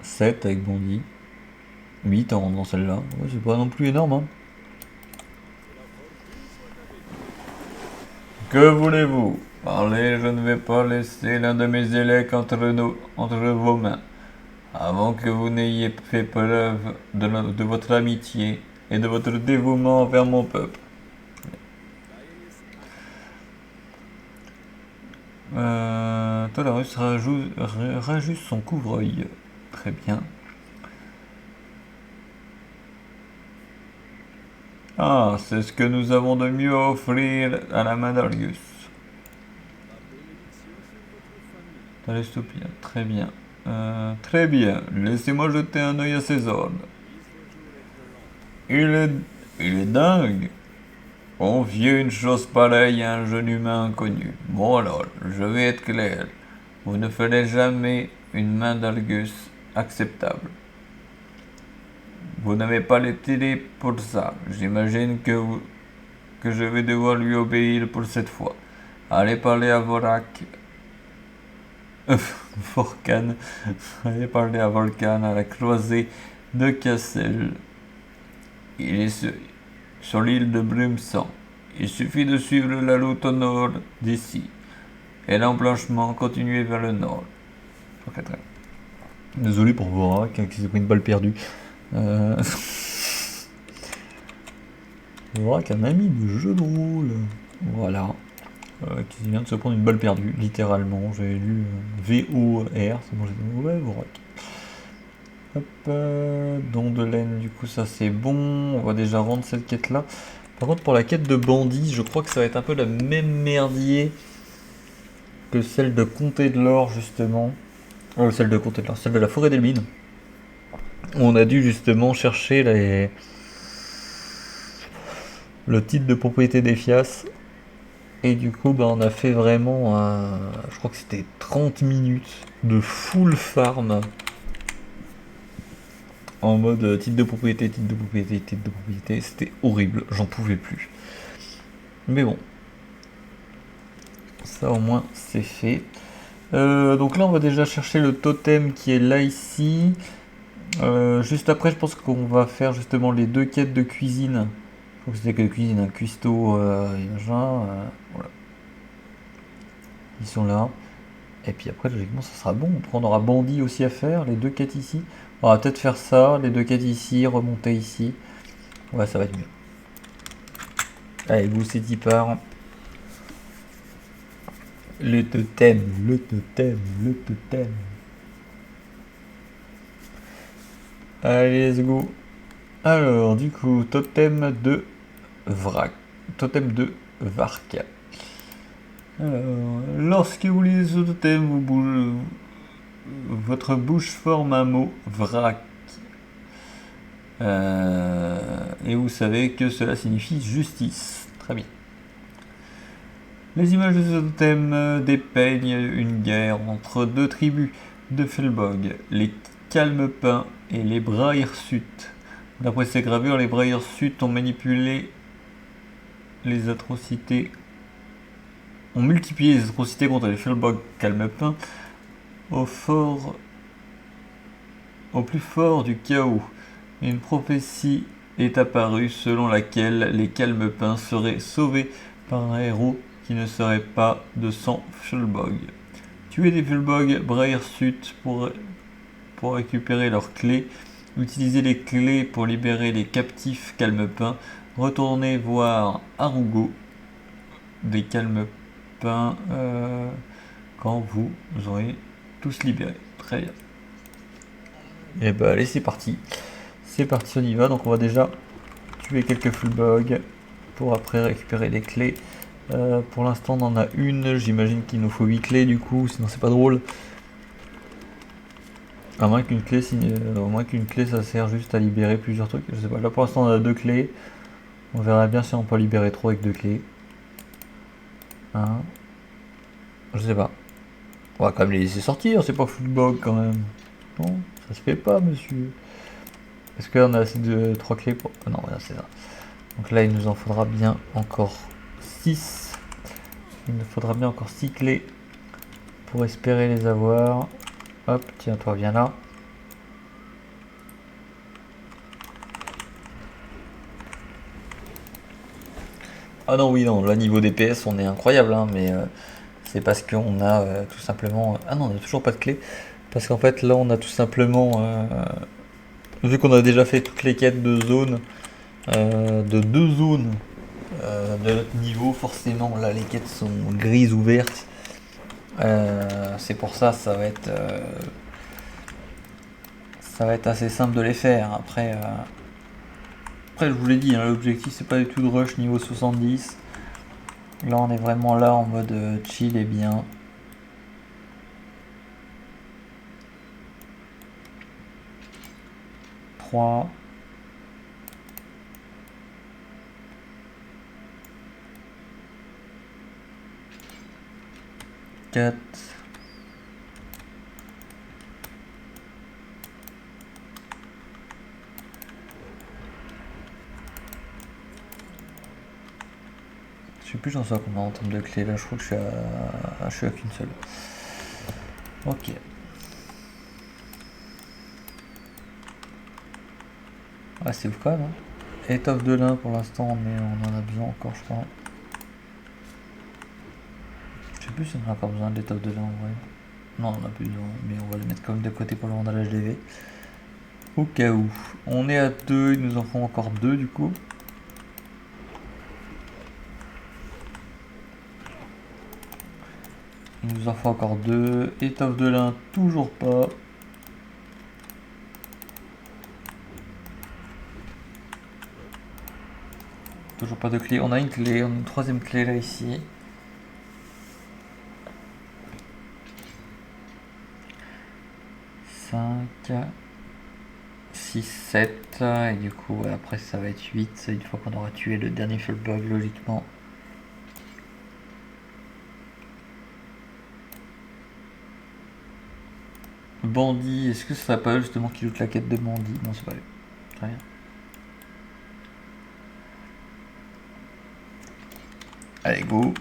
7 avec Bondy. 8 dans celle-là. Ouais, c'est pas non plus énorme, hein. Que voulez-vous? Parlez, je ne vais pas laisser l'un de mes élèves entre vos mains, avant que vous n'ayez fait preuve de votre amitié et de votre dévouement envers mon peuple. Tolarus rajuste son couvre-œil. Très bien. Ah, c'est ce que nous avons de mieux à offrir à la main d'Argus. Thalestopia, très bien. Très bien, laissez-moi jeter un œil à ces ordres. Il est dingue. Confier une chose pareille à un jeune humain inconnu. Bon alors, je vais être clair. Vous ne ferez jamais une main d'Argus acceptable. Vous n'avez pas les télés pour ça. J'imagine que je vais devoir lui obéir pour cette fois. Allez parler à Vorak. Vorkan. Allez parler à Volcan à la croisée de Cassel. Il est sur l'île de Brimson. Il suffit de suivre la route au nord d'ici. Et l'emblanchement continuer vers le nord. Ok, très bien. Désolé pour Vorak qui s'est pris une balle perdue. Vorak, un ami de jeu de rôle. Voilà. Qui vient de se prendre une balle perdue, littéralement. J'avais lu VOR, c'est bon, j'ai dit ouais, Vorak. Hop, don de laine, du coup, ça c'est bon. On va déjà rendre cette quête là. Par contre, pour la quête de bandit, je crois que ça va être un peu le même merdier que celle de Comté de l'Or, justement. Celle de Comté de l'Or, celle de la forêt des mines. On a dû justement chercher le titre de propriété des Fias. Et du coup, on a fait vraiment, je crois que c'était 30 minutes de full farm. En mode titre de propriété, titre de propriété, titre de propriété. C'était horrible, j'en pouvais plus. Mais bon. Ça au moins c'est fait. Donc là on va déjà chercher le totem qui est là ici. Juste après je pense qu'on va faire justement les deux quêtes de cuisine. Je crois que c'était que de cuisine, un cuistot et machin. Voilà. Ils sont là. Et puis après logiquement ça sera bon. Après on aura bandit aussi à faire, les deux quêtes ici. On va peut-être faire ça, les deux quêtes ici, remonter ici. Ouais ça va être mieux. Allez vous c'est 10 parts. Le totem, le totem, le totem. Allez, let's go. Alors, du coup, totem de Vrac. Totem de Varka. Alors, lorsque vous lisez ce totem, votre bouche forme un mot Vrac. Et vous savez que cela signifie justice. Très bien. Les images de ce totem dépeignent une guerre entre deux tribus de Felbog, les Calmepins et les Brahirsut. D'après ces gravures, les Brahirsut ont multiplié les atrocités contre les Felbog Calmepins au plus fort du chaos. Une prophétie est apparue selon laquelle les Calmepins seraient sauvés par un héros qui ne serait pas de sang Fulbog. Tuer des Fulbog Brahirsut pour récupérer leurs clés, utiliser les clés pour libérer les captifs Calmepins, retourner voir Arugo des Calmepins quand vous aurez tous libérés. Très bien. Et bah allez c'est parti. C'est parti on y va, donc on va déjà tuer quelques Fulbog pour après récupérer les clés. Pour l'instant on en a une, j'imagine qu'il nous faut 8 clés du coup, sinon c'est pas drôle. À moins qu'une clé, ça sert juste à libérer plusieurs trucs, je sais pas. Là pour l'instant on a 2 clés, on verra bien si on peut libérer 3 avec 2 clés. Je sais pas. On va quand même les laisser sortir, c'est pas Fulbog quand même. Non, ça se fait pas monsieur. Est-ce qu'on a assez de 3 clés pour... Non, voilà, c'est ça. Donc là il nous en faudra bien encore 6. Il nous faudra bien encore 6 clés pour espérer les avoir. Hop, tiens, toi, viens là. Ah non, oui, non, là, niveau DPS, on est incroyable, hein, mais c'est parce qu'on a tout simplement... Ah non, on n'a toujours pas de clé. Parce qu'en fait, là, on a tout simplement... vu qu'on a déjà fait toutes les quêtes de zone, de 2 zones, de notre niveau, forcément là les quêtes sont grises ou vertes C'est pour ça, ça va être assez simple de les faire. Après, je vous l'ai dit, hein, l'objectif c'est pas du tout de rush niveau 70. Là on est vraiment là en mode chill et bien. Trois. 4. Je sais plus j'en suis à combien en termes de clés là, je crois que je suis à qu'une seule. Ok. Ah c'est ouf quand même. Hein. Étoffe de lin pour l'instant mais on en a besoin encore je crois. Je sais plus si on a encore besoin d'étoffe de lin en vrai. Non on en a plus besoin mais on va les mettre quand même de côté pour le rendre à l'HDV. Au cas où. On est à 2, il nous en faut encore 2 du coup. Il nous en faut encore 2. Étoffe de lin, toujours pas. Toujours pas de clé. On a une clé, on a une troisième clé là ici. Cinq, 6, 7. Et du coup après ça va être 8. Une fois qu'on aura tué le dernier Fullbug logiquement. Bandit, est-ce que ce serait pas eux justement qui loot la quête de bandit? Non c'est pas eux. Très bien. Allez go.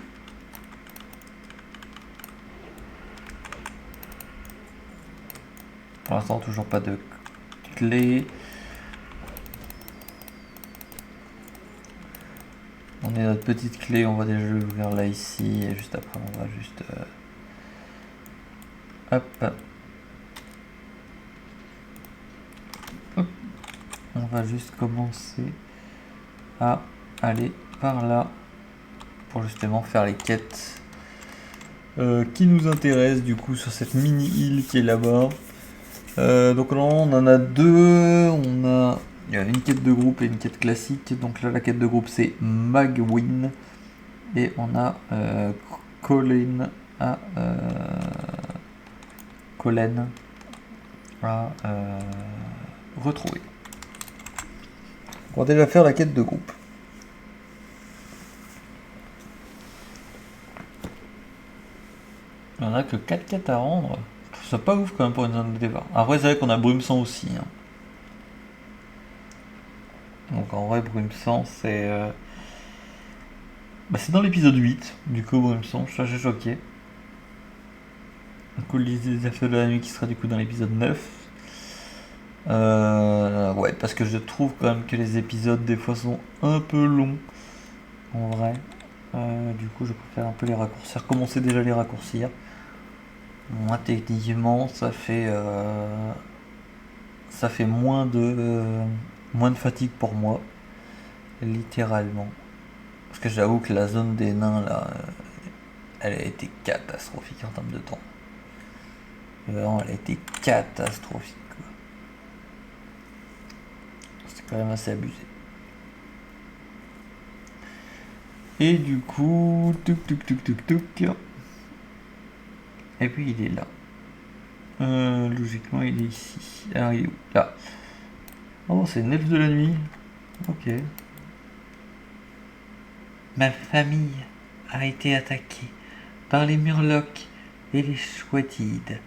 Pour l'instant toujours pas de clé. On est notre petite clé, on va déjà l'ouvrir là ici et juste après on va juste hop. Hop. On va juste commencer à aller par là pour justement faire les quêtes qui nous intéressent du coup sur cette mini île qui est là-bas. Donc là on en a deux, il y a une quête de groupe et une quête classique. Donc là la quête de groupe c'est Magwin et on a Colin à retrouver. On va déjà faire la quête de groupe. Il n'y en a que 4 quêtes à rendre. Je trouve ça pas ouf quand même pour une zone de départ. Après c'est vrai qu'on a Brume Sang aussi. Hein. Donc en vrai Brume Sang c'est... c'est dans l'épisode 8 du coup Brume Sang, ça j'ai choqué. Du coup les effets de la nuit qui sera du coup dans l'épisode 9. Ouais parce que je trouve quand même que les épisodes des fois sont un peu longs. En vrai. Du coup je préfère un peu les raccourcir. Commencer déjà à les raccourcir. Moi techniquement ça fait moins de fatigue pour moi. Littéralement. Parce que j'avoue que la zone des nains là, elle a été catastrophique en termes de temps. Vraiment elle a été catastrophique. C'est quand même assez abusé. Et du coup, tuk. Et puis il est là. Logiquement il est ici. Alors il est où? Là. Oh c'est une elfe de la nuit. Ok. Ma famille a été attaquée par les murlocs et les chouettides.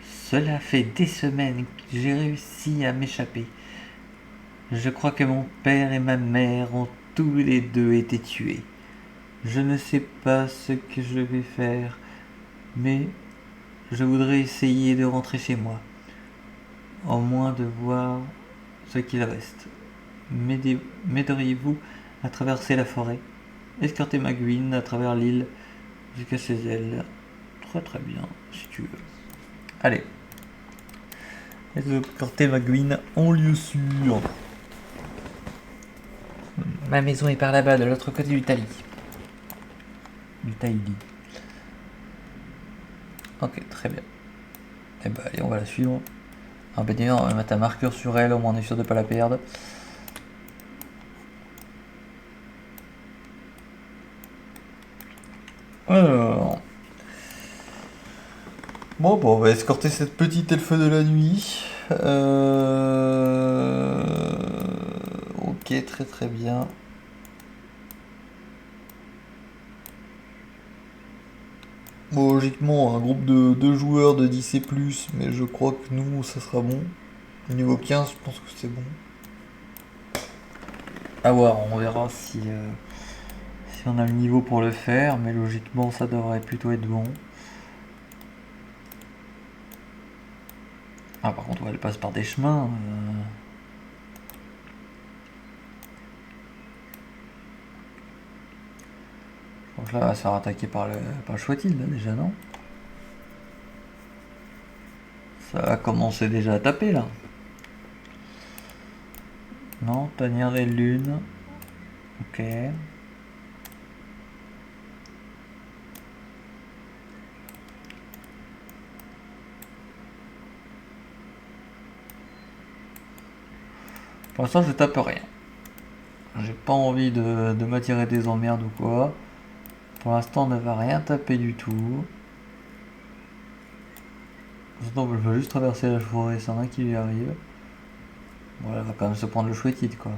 Cela fait des semaines que j'ai réussi à m'échapper. Je crois que mon père et ma mère ont tous les deux été tués. Je ne sais pas ce que je vais faire, mais je voudrais essayer de rentrer chez moi. Au moins de voir ce qu'il reste. M'aideriez-vous à traverser la forêt, escorter Magwin à travers l'île jusqu'à chez elle? Très bien, si tu veux. Allez. Escorter Magwin en lieu sûr. Ma maison est par là-bas, de l'autre côté du Tali. Du Taili. Ok, très bien. Et bah allez, on va la suivre. Ah bah d'ailleurs, on va mettre un marqueur sur elle, au moins on est sûr de pas la perdre. Alors... Bon, on va escorter cette petite elfe de la nuit. Ok, très très bien. Bon, logiquement, un groupe de 2 joueurs de 10 et plus, mais je crois que nous, ça sera bon. Niveau 15, je pense que c'est bon. À voir, on verra si on a le niveau pour le faire, mais logiquement, ça devrait plutôt être bon. Ah, par contre, ouais, elle passe par des chemins. Je crois que là, elle va se faire attaquer par le Chouette-Île, là, déjà, non? Ça a commencé déjà à taper, là. Non, tanière des lunes. Ok. Pour l'instant, je tape rien. J'ai pas envie de m'attirer des emmerdes ou quoi. Pour l'instant, on ne va rien taper du tout. Pour l'instant, je veux juste traverser la forêt sans rien qui lui arrive. Bon, elle va quand même se prendre le chouettite, quoi.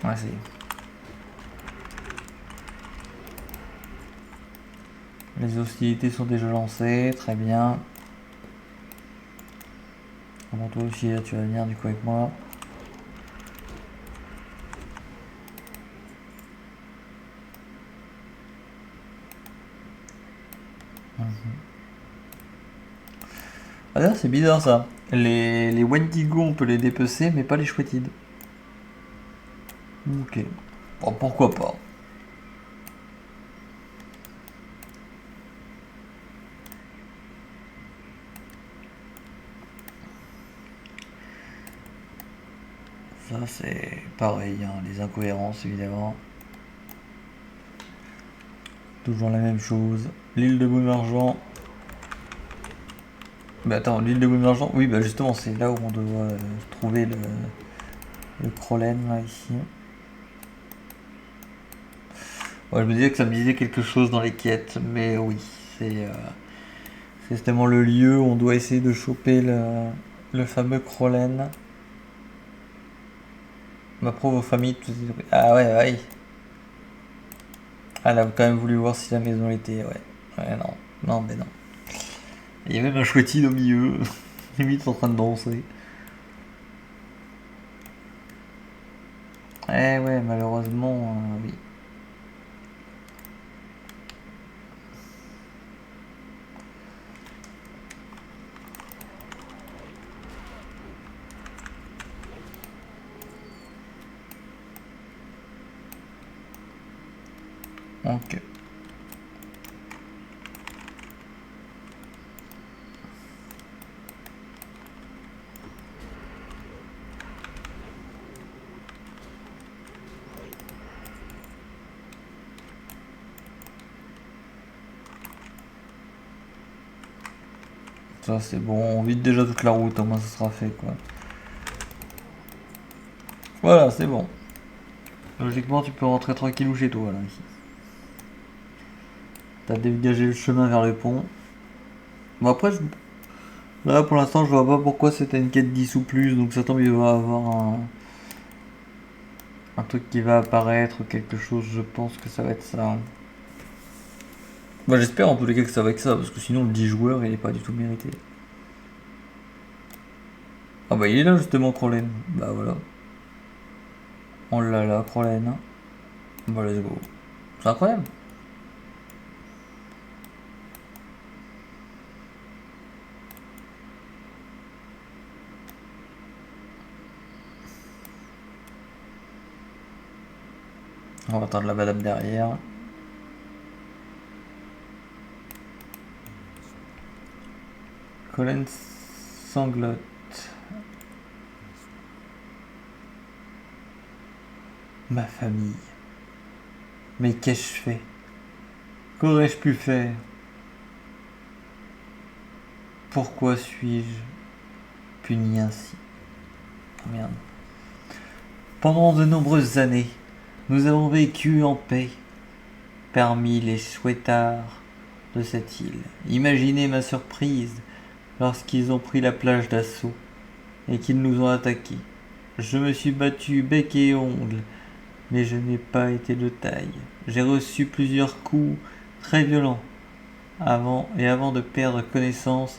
Ouais, c'est... Les hostilités sont déjà lancées, très bien. Bon, toi aussi, là, tu vas venir du coup avec moi. Ah d'ailleurs, c'est bizarre ça. Les Wendigo, on peut les dépecer, mais pas les chouettides. Ok. Bon, pourquoi pas. Ça, c'est pareil, hein, les incohérences, évidemment. Toujours la même chose. L'île de Baume-Argent. Mais attends, l'île de Baume-Argent. Oui, bah justement, c'est là où on doit trouver le Crollen, là, ici. Ouais, je me disais que ça me disait quelque chose dans les quêtes, mais oui, c'est justement le lieu où on doit essayer de choper le fameux Crollen. Ma pauvre famille, tout... Ah ouais, ouais. Elle a quand même voulu voir si la maison était... Ouais, ouais, non, non, mais non. Il y a même un chouettide au milieu, limite en train de danser. Eh ouais, malheureusement, oui. Ok. Ça c'est bon, on vide déjà toute la route, au moins ça sera fait quoi. Voilà, c'est bon. Logiquement, tu peux rentrer tranquillou chez toi là. Ici. T'as dégagé le chemin vers le pont. Bon après, là pour l'instant, je vois pas pourquoi c'était une quête 10 ou plus, donc ça tombe, il va avoir un truc qui va apparaître, quelque chose, je pense que ça va être ça. Bah j'espère en tous les cas que ça va être ça, parce que sinon le 10 joueurs il est pas du tout mérité. Ah bah il est là justement Crollen. Bah voilà. On l'a là, Crollen. Bah let's go. C'est incroyable. On va attendre la madame derrière. Colin sanglote. Ma famille. Mais qu'ai-je fait? Qu'aurais-je pu faire? Pourquoi suis-je puni ainsi? Oh merde. Pendant de nombreuses années, nous avons vécu en paix parmi les chouettards de cette île. Imaginez ma surprise lorsqu'ils ont pris la plage d'assaut et qu'ils nous ont attaqués. Je me suis battu bec et ongles, mais je n'ai pas été de taille. J'ai reçu plusieurs coups très violents. Avant de perdre connaissance,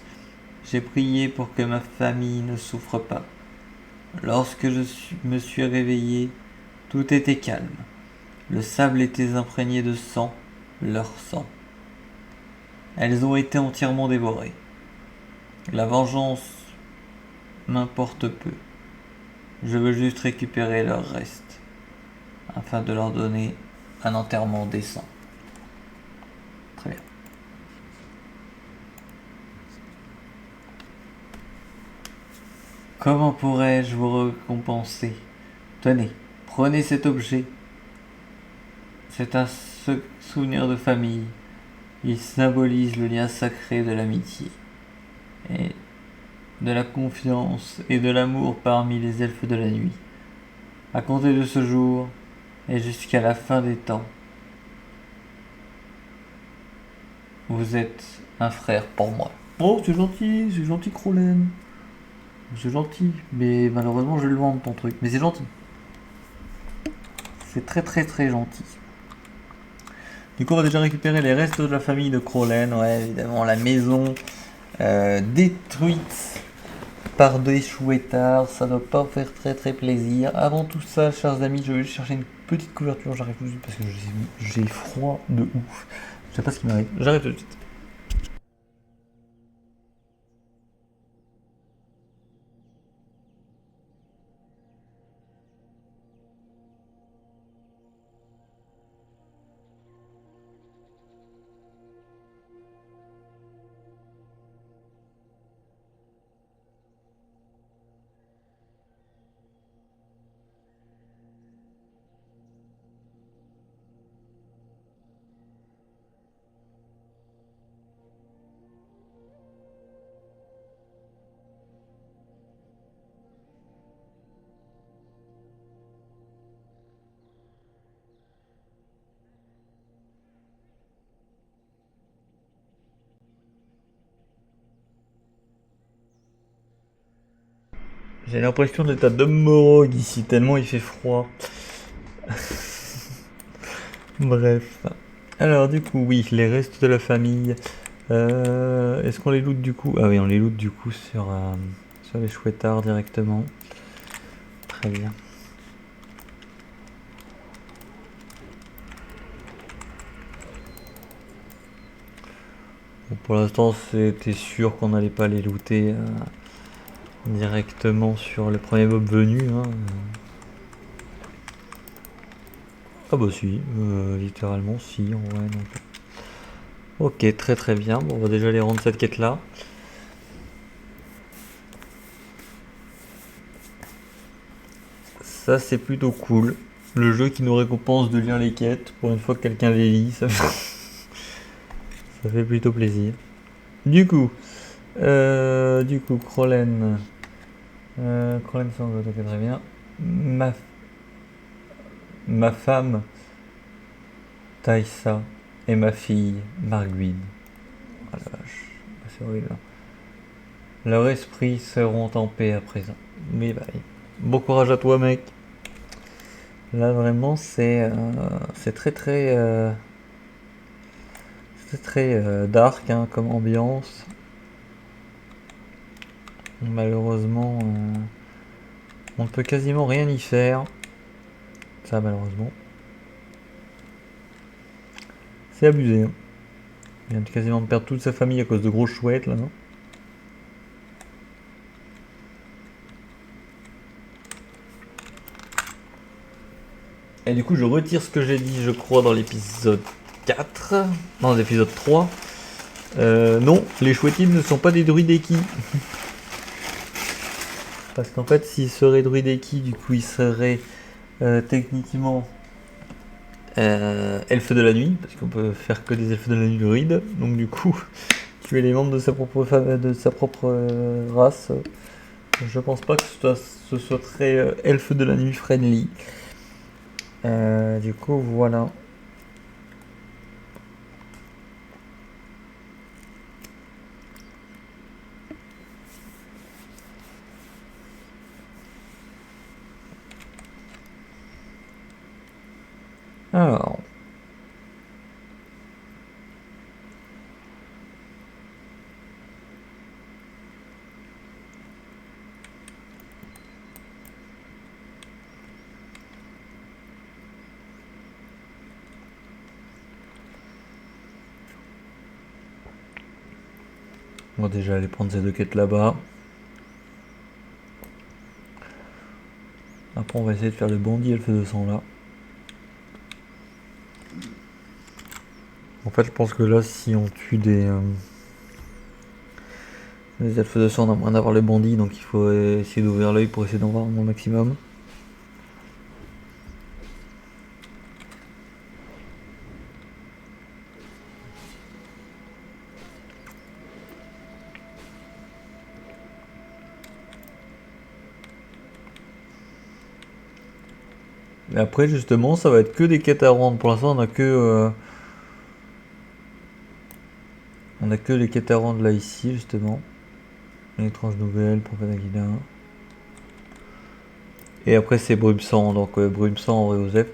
j'ai prié pour que ma famille ne souffre pas. Lorsque me suis réveillé, tout était calme. Le sable était imprégné de sang, leur sang. Elles ont été entièrement dévorées. La vengeance m'importe peu. Je veux juste récupérer leurs restes, afin de leur donner un enterrement décent. Très bien. Comment pourrais-je vous récompenser? Tenez, prenez cet objet. C'est un souvenir de famille. Il symbolise le lien sacré de l'amitié et de la confiance et de l'amour parmi les elfes de la nuit. À compter de ce jour et jusqu'à la fin des temps, vous êtes un frère pour moi. Oh, c'est gentil, Crowlen. C'est gentil, mais malheureusement je le vends ton truc. Mais c'est gentil. C'est très très très gentil. Du coup, on va déjà récupérer les restes de la famille de Crowlen. Ouais, évidemment, la maison détruite par des chouettards. Ça doit pas faire très très plaisir. Avant tout ça, chers amis, je vais chercher une petite couverture. J'arrive tout de suite parce que j'ai froid de ouf. Je sais pas ce qui m'arrive. J'arrive tout de suite. J'ai l'impression d'être à Morog ici, tellement il fait froid. Bref. Alors du coup, oui, les restes de la famille. Est-ce qu'on les loot du coup? Ah oui, on les loot du coup sur les chouettards directement. Très bien. Bon, pour l'instant, c'était sûr qu'on n'allait pas les looter directement sur le premier mob venu. Hein. Ah bah si, littéralement si, en vrai. Donc. Ok, très très bien. Bon, on va déjà aller rendre cette quête là. Ça c'est plutôt cool. Le jeu qui nous récompense de lire les quêtes. Pour une fois que quelqu'un les lit, ça fait plutôt plaisir. Du coup, Crowlen. Crowlen sanglote, ok, très bien. Ma femme, Taïsa, et ma fille, Marguine. Oh la vache, c'est horrible. Leurs esprits seront en paix à présent. Mais bah, bon courage à toi, mec. Là, vraiment, c'est très très... c'est très dark hein, comme ambiance. Malheureusement, on ne peut quasiment rien y faire. Ça, malheureusement. C'est abusé. Hein. Il vient quasiment de perdre toute sa famille à cause de grosses chouettes, là, non? Et du coup, je retire ce que j'ai dit, je crois, dans l'épisode 4. Non, l'épisode 3. Non, les chouettines ne sont pas des druideki. Parce qu'en fait, s'ils seraient druideki, du coup, ils seraient techniquement elfe de la nuit, parce qu'on peut faire que des elfes de la nuit druides, donc du coup, tuer les membres de sa propre race, je pense pas que ce soit très elfe de la nuit friendly. Du coup, voilà. Alors. On va déjà aller prendre ces 2 quêtes là-bas. Après, on va essayer de faire le bandit elfe de sang là. En fait, je pense que là, si on tue des elfes de sang, on a moins d'avoir les bandits, donc il faut essayer d'ouvrir l'œil pour essayer d'en voir au maximum. Et après, justement, ça va être que des quêtes à rendre. Pour l'instant, on a que les quêtes à rendre là, ici, justement. L'étrange nouvelle, prophète Aguilin. Et après, c'est Brume Sang, donc Brume Sang en vrai Osef.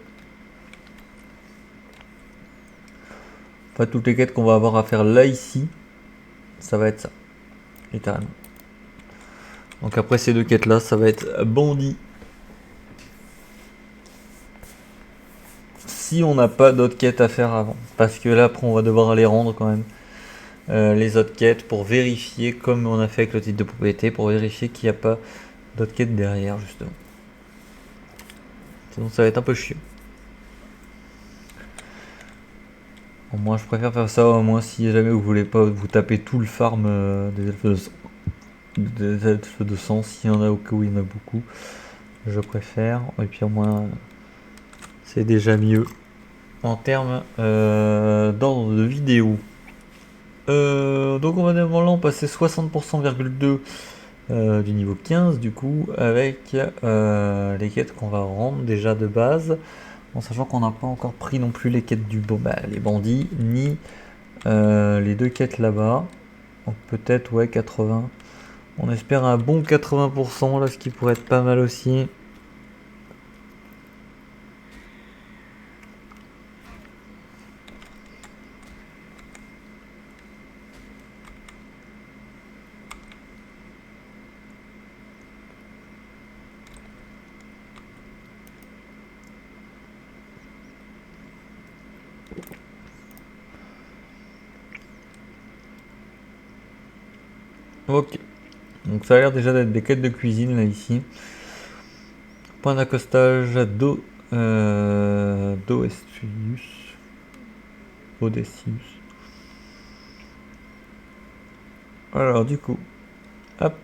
Enfin, toutes les quêtes qu'on va avoir à faire là, ici, ça va être ça. Littéralement. Donc après ces 2 quêtes là, ça va être bandit. Si on n'a pas d'autres quêtes à faire avant. Parce que là, après, on va devoir aller rendre quand même les autres quêtes pour vérifier, comme on a fait avec le titre de propriété, pour vérifier qu'il n'y a pas d'autres quêtes derrière, justement. Sinon, ça va être un peu chiant. Au moins, je préfère faire ça, au moins, si jamais vous voulez pas vous taper tout le farm des elfes de sang. Des elfes de sang, s'il y en a au cas où il y en a beaucoup. Je préfère. Et puis au moins, c'est déjà mieux. En termes d'ordre de vidéo. Donc on va normalement passer 60%,2 du niveau 15 du coup avec les quêtes qu'on va rendre déjà de base, en sachant qu'on n'a pas encore pris non plus les quêtes les bandits ni les 2 quêtes là-bas. Donc peut-être ouais 80. On espère un bon 80% là, ce qui pourrait être pas mal aussi. Ok. Donc ça a l'air déjà d'être des quêtes de cuisine là ici. Point d'accostage Odessius. Alors du coup, hop,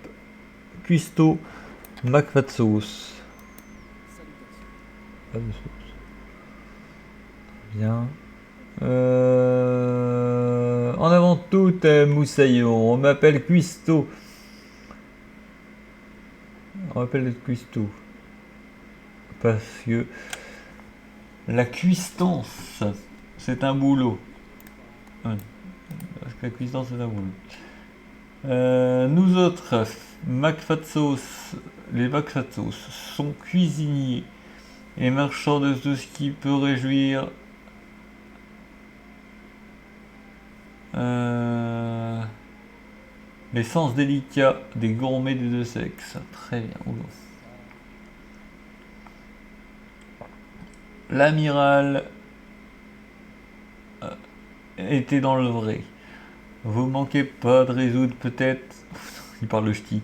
cuistot, Macfatsos. Pas de sauce. Bien. En avant tout, Moussaillon. On m'appelle cuistot. On m'appelle cuistot. Parce que la cuistance, c'est un boulot. Parce que la cuistance, c'est un boulot. Nous autres, les Macfatsos sont cuisiniers et marchands de tout ce qui peut réjouir les sens délicats des gourmets des 2 sexes. Très bien. L'amiral était dans le vrai. Vous manquez pas de résoudre peut-être. Il parle le ch'ti.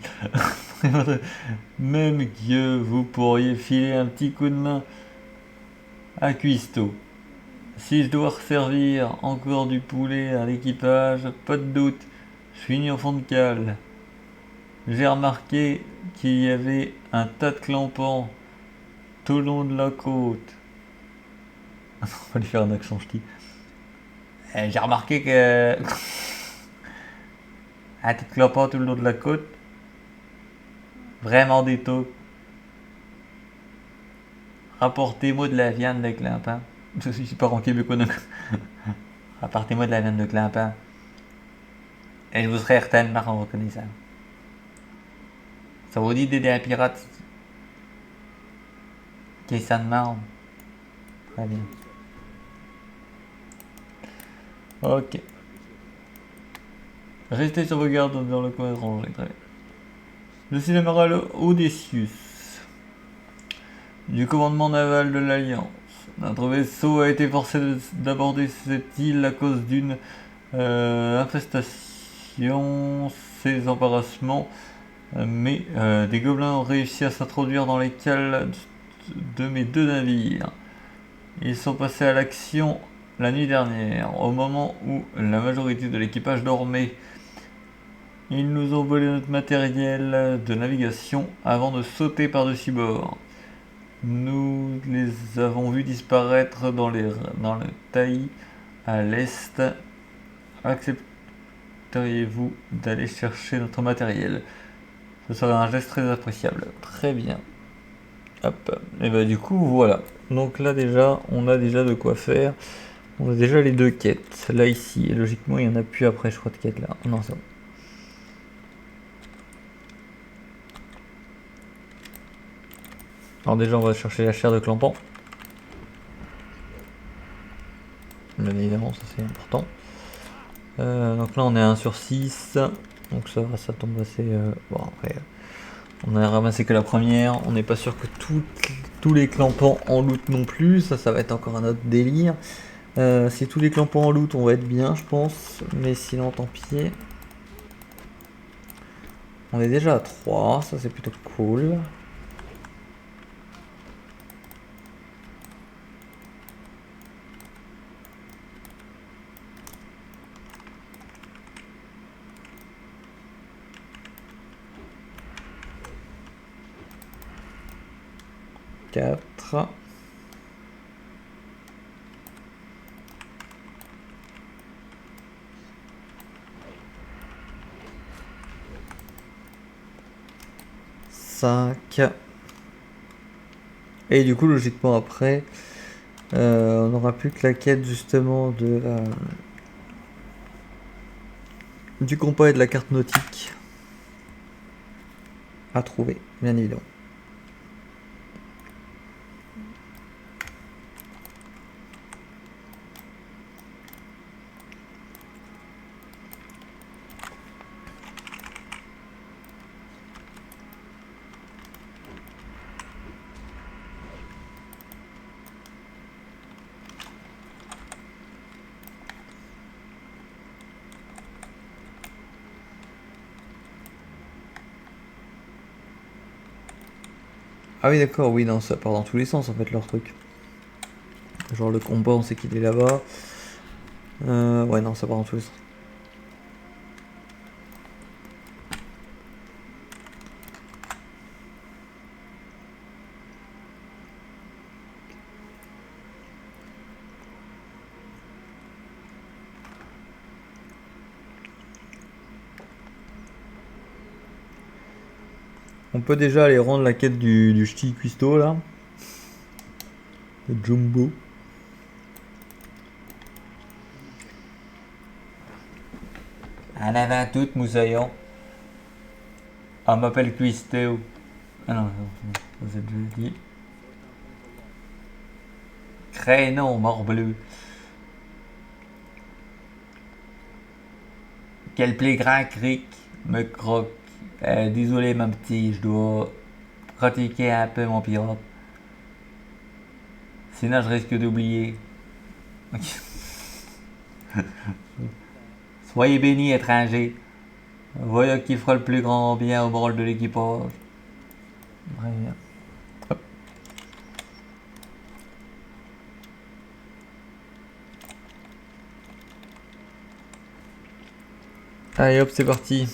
Même que vous pourriez filer un petit coup de main à cuistot. Si je dois servir encore du poulet à l'équipage, pas de doute, je finis au fond de cale. J'ai remarqué qu'il y avait un tas de clampons tout le long de la côte. On va lui faire un accent ch'ti. J'ai remarqué que... un petit clopin tout le long de la côte. Vraiment des taupes. Rapportez-moi de la viande de clampin. Je suis pas en québécois donc. Rapportez-moi de la viande de clampin. Et je vous serai certainement reconnaissant. Ça vous dit d'aider un pirate qui ça demande. Très bien. Ok. Restez sur vos gardes dans le coin rangé. Très bien. Je suis l'amiral Odysseus, du commandement naval de l'Alliance. Notre vaisseau a été forcé d'aborder cette île à cause d'une infestation, ces embarrassements, mais des gobelins ont réussi à s'introduire dans les cales de mes 2 navires. Ils sont passés à l'action la nuit dernière, au moment où la majorité de l'équipage dormait. Ils nous ont volé notre matériel de navigation avant de sauter par-dessus bord. Nous les avons vus disparaître dans le taillis à l'est. Accepteriez-vous d'aller chercher notre matériel? Ce serait un geste très appréciable. Très bien. Hop. Et bah du coup voilà. Donc là déjà, on a déjà de quoi faire. On a déjà les 2 quêtes. Là ici, et logiquement il n'y en a plus après je crois de quêtes là. Non c'est bon. Alors déjà on va chercher la chair de clampin. Bien évidemment ça c'est important. Donc là on est à 1 sur 6. Donc ça va, ça tombe assez... Bon après on a ramassé que la première. On n'est pas sûr que tous les clampins en loot non plus. Ça va être encore un autre délire. Si tous les clampins en loot on va être bien je pense. Mais sinon tant pis. On est déjà à 3, ça c'est plutôt cool. Quatre. Et du coup logiquement après on n'aura plus que la quête justement de du compas et de la carte nautique à trouver, bien évidemment. Ah oui d'accord, oui non ça part dans tous les sens en fait leur truc. Genre le combat on sait qu'il est là-bas. Ouais non ça part dans tous les sens. On peut déjà aller rendre la quête du ch'ti cuistot là. Le Jumbo. En avant toute moussaillon. On m'appelle Cuistot. Ah non, vous êtes déjà dit. Crénon, morbleu. Quel plus grand cric me croque. Désolé mon petit, je dois pratiquer un peu mon pirate. Sinon je risque d'oublier. Soyez bénis étrangers. Voyons qui fera le plus grand bien au moral de l'équipage. Très bien. Hop. Allez hop c'est parti.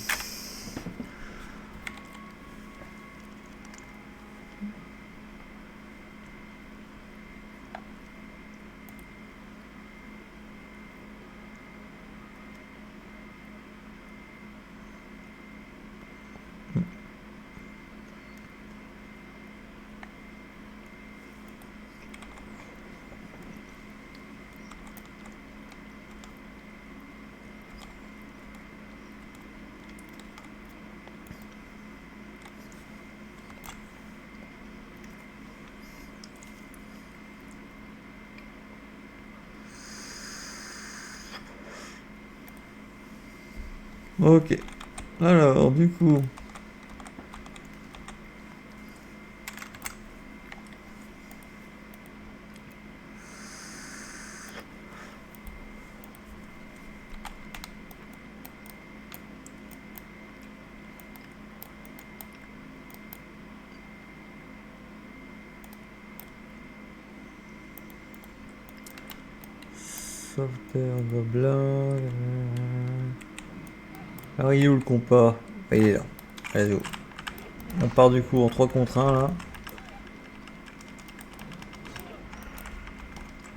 Ok. Alors, du coup... Sauveteur, gobelin... Alors il est où le compas? Ah, il est là. Allez, go. On part du coup en 3 contre 1 là.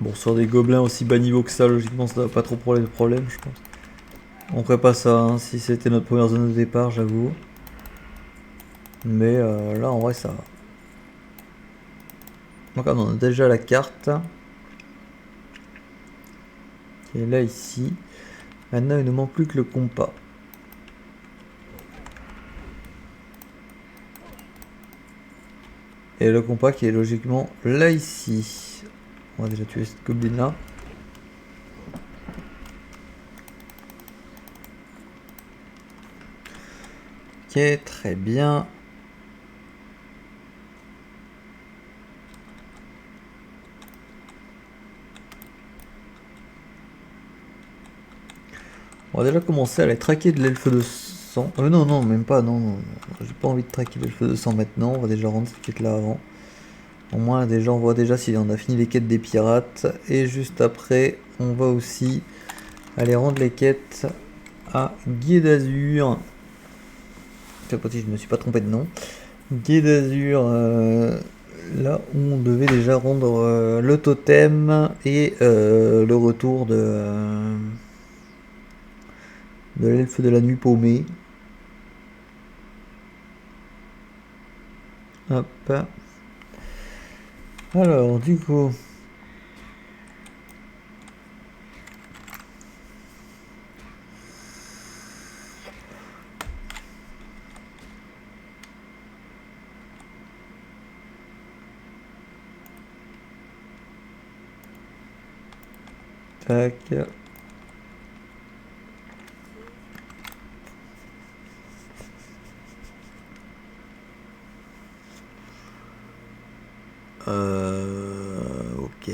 Bon, sur des gobelins aussi bas niveau que ça, logiquement ça va pas trop poser de problème, je pense. On ferait pas ça hein, si c'était notre première zone de départ, j'avoue. Mais là en vrai ça va. Donc on a déjà la carte. Qui est là ici. Maintenant il ne manque plus que le compas. Et le compas qui est logiquement là ici. On va déjà tuer cette gobeline là. Ok, très bien. On va déjà commencer à aller traquer de l'elfe de sang. Non, non, même pas, non, non. J'ai pas envie de traquer l'elfe de sang maintenant. On va déjà rendre cette quête là avant. Au moins, déjà, on voit déjà si on a fini les quêtes des pirates. Et juste après, on va aussi aller rendre les quêtes à Gué d'Azur. Cette fois-ci, je ne me suis pas trompé de nom. Gué d'Azur, là où on devait déjà rendre le totem et le retour de l'elfe de la nuit paumée. Hop. Alors, du coup... Tac. Ok.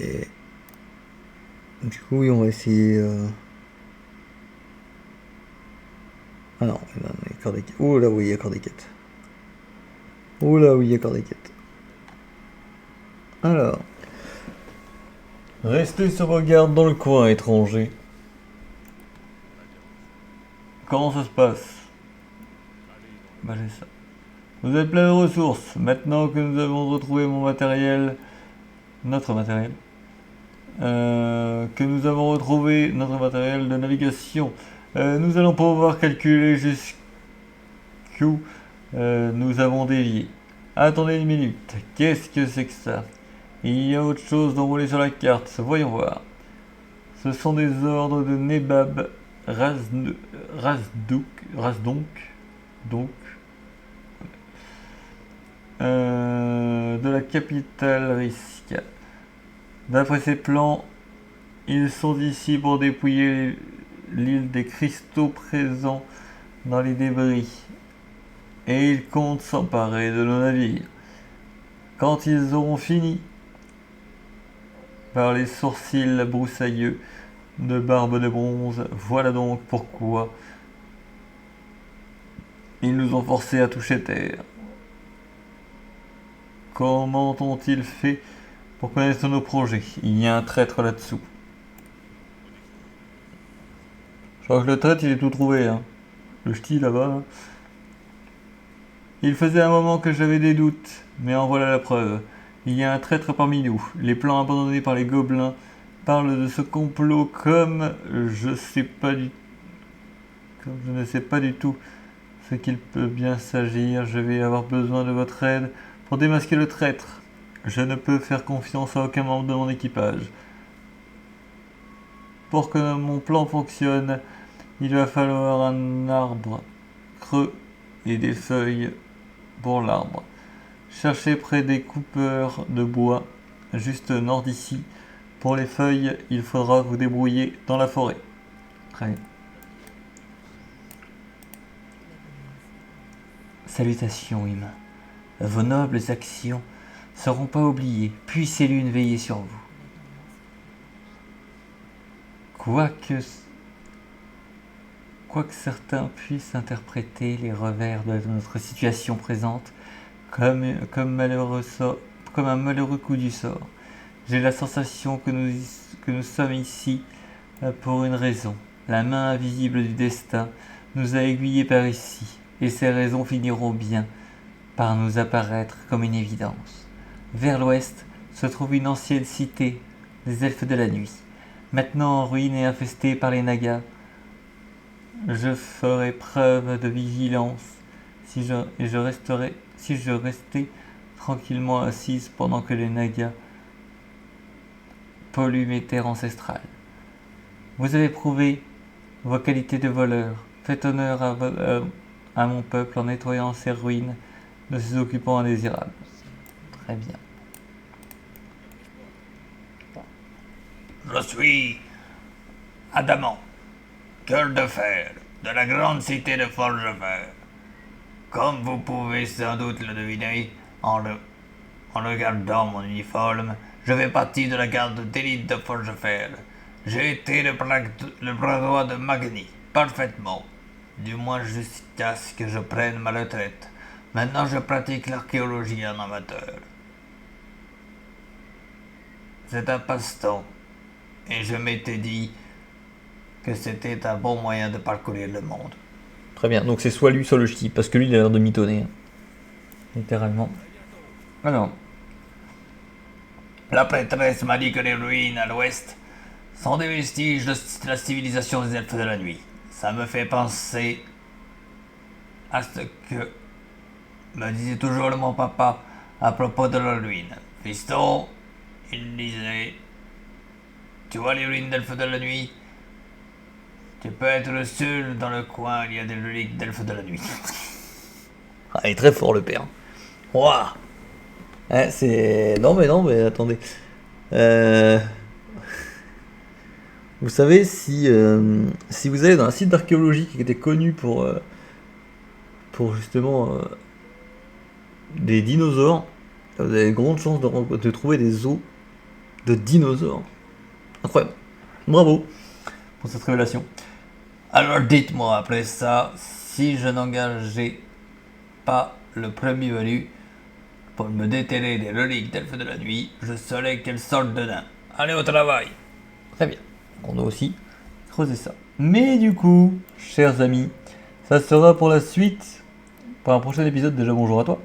Du coup, oui, on va essayer... Ah non, il y a encore des quêtes. Oh là oui, il y a encore des quêtes. Oh là oui, il y a encore des quêtes. Alors... Restez sur vos gardes dans le coin, étranger. Comment ça se passe? Bah j'ai ça. Vous êtes plein de ressources. Maintenant que nous avons retrouvé mon matériel... Notre matériel. Que nous avons retrouvé notre matériel de navigation. Nous allons pouvoir calculer jusqu'où nous avons dévié. Attendez une minute. Qu'est-ce que c'est que ça? Il y a autre chose d'enroulé sur la carte. Voyons voir. Ce sont des ordres de Nebab Razdonk. Donc. De la capitale Risk. D'après ces plans, ils sont ici pour dépouiller l'île des cristaux présents dans les débris. Et ils comptent s'emparer de nos navires. Quand ils auront fini, par les sourcils broussailleux de Barbe de Bronze, voilà donc pourquoi ils nous ont forcés à toucher terre. Comment ont-ils fait pour connaître nos projets? Il y a un traître là-dessous. Je crois que le traître il est tout trouvé, hein. Le ch'ti là-bas. Là. Il faisait un moment que j'avais des doutes, mais en voilà la preuve. Il y a un traître parmi nous. Les plans abandonnés par les gobelins parlent de ce complot comme je ne sais pas du tout ce qu'il peut bien s'agir. Je vais avoir besoin de votre aide pour démasquer le traître. Je ne peux faire confiance à aucun membre de mon équipage. Pour que mon plan fonctionne, il va falloir un arbre creux et des feuilles pour l'arbre. Cherchez près des coupeurs de bois, juste nord d'ici. Pour les feuilles, il faudra vous débrouiller dans la forêt. Très bien. Salutations, humains. Vos nobles actions seront pas oubliées. Puisse Lune veiller sur vous. Quoique certains puissent interpréter les revers de notre situation présente comme un malheureux coup du sort, j'ai la sensation que nous sommes ici pour une raison. La main invisible du destin nous a aiguillés par ici, et ces raisons finiront bien par nous apparaître comme une évidence. Vers l'ouest se trouve une ancienne cité des elfes de la nuit, maintenant en ruine et infestée par les nagas. Je ferai preuve de vigilance si je restais tranquillement assise pendant que les nagas polluent mes terres ancestrales. Vous avez prouvé vos qualités de voleur. Faites honneur à mon peuple en nettoyant ses ruines de ses occupants indésirables. Très bien. Je suis Adamant, cœur de fer, de la grande cité de Forgefer. Comme vous pouvez sans doute le deviner en regardant mon uniforme, je fais partie de la garde d'élite de Forgefer. J'ai été le bras droit de Magni, parfaitement. Du moins jusqu'à ce que je prenne ma retraite. Maintenant je pratique l'archéologie en amateur. C'est un passe-temps. Et je m'étais dit que c'était un bon moyen de parcourir le monde. Très bien, donc c'est soit lui, soit le ch'ti, parce que lui il a l'air de mitonner. Littéralement. Alors. La prêtresse m'a dit que les ruines à l'ouest sont des vestiges de la civilisation des elfes de la nuit. Ça me fait penser à ce que me disait toujours mon papa à propos de la ruine. Fiston, il disait, tu vois les ruines d'elfes de la nuit? Tu peux être le seul dans le coin, il y a des reliques d'elfes de la nuit. Ah, il est très fort le père. Ouah. Ouais, c'est... Non mais attendez. Vous savez, si vous allez dans un site d'archéologie qui était connu pour justement des dinosaures, vous avez de grandes chances de trouver des os de dinosaures. Incroyable. Bravo pour cette révélation. Alors dites-moi après ça, si je n'engageais pas le premier venu pour me déterrer des reliques d'elfes de la nuit, je saurais quelle sorte de nain. Allez au travail. Très bien. On doit aussi creuser ça. Mais du coup, chers amis, ça sera pour la suite, pour un prochain épisode. Déjà bonjour à toi.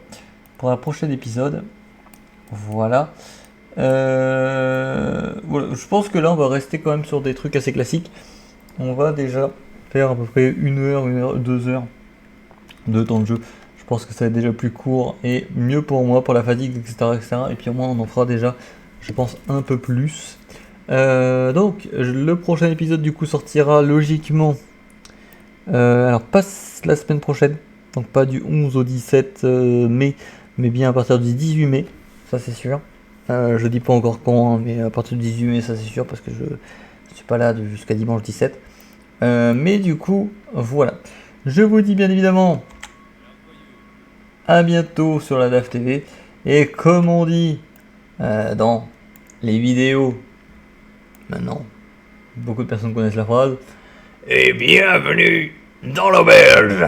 Pour un prochain épisode, voilà. Voilà. Je pense que là on va rester quand même sur des trucs assez classiques. On va déjà faire à peu près 1 heure, 2 heures de temps de jeu. Je pense que ça va être déjà plus court et mieux pour moi, pour la fatigue, etc. Et puis au moins on en fera déjà, je pense, un peu plus. Donc le prochain épisode du coup sortira logiquement alors pas la semaine prochaine, donc pas du 11 au 17 mai, mais bien à partir du 18 mai, ça c'est sûr. Je dis pas encore quand, hein, mais à partir du 18 mai ça c'est sûr, parce que je suis pas là jusqu'à dimanche 17. Mais du coup voilà, je vous dis bien évidemment à bientôt sur la DAF TV, et comme on dit dans les vidéos. Maintenant, beaucoup de personnes connaissent la phrase. Et bienvenue dans l'auberge.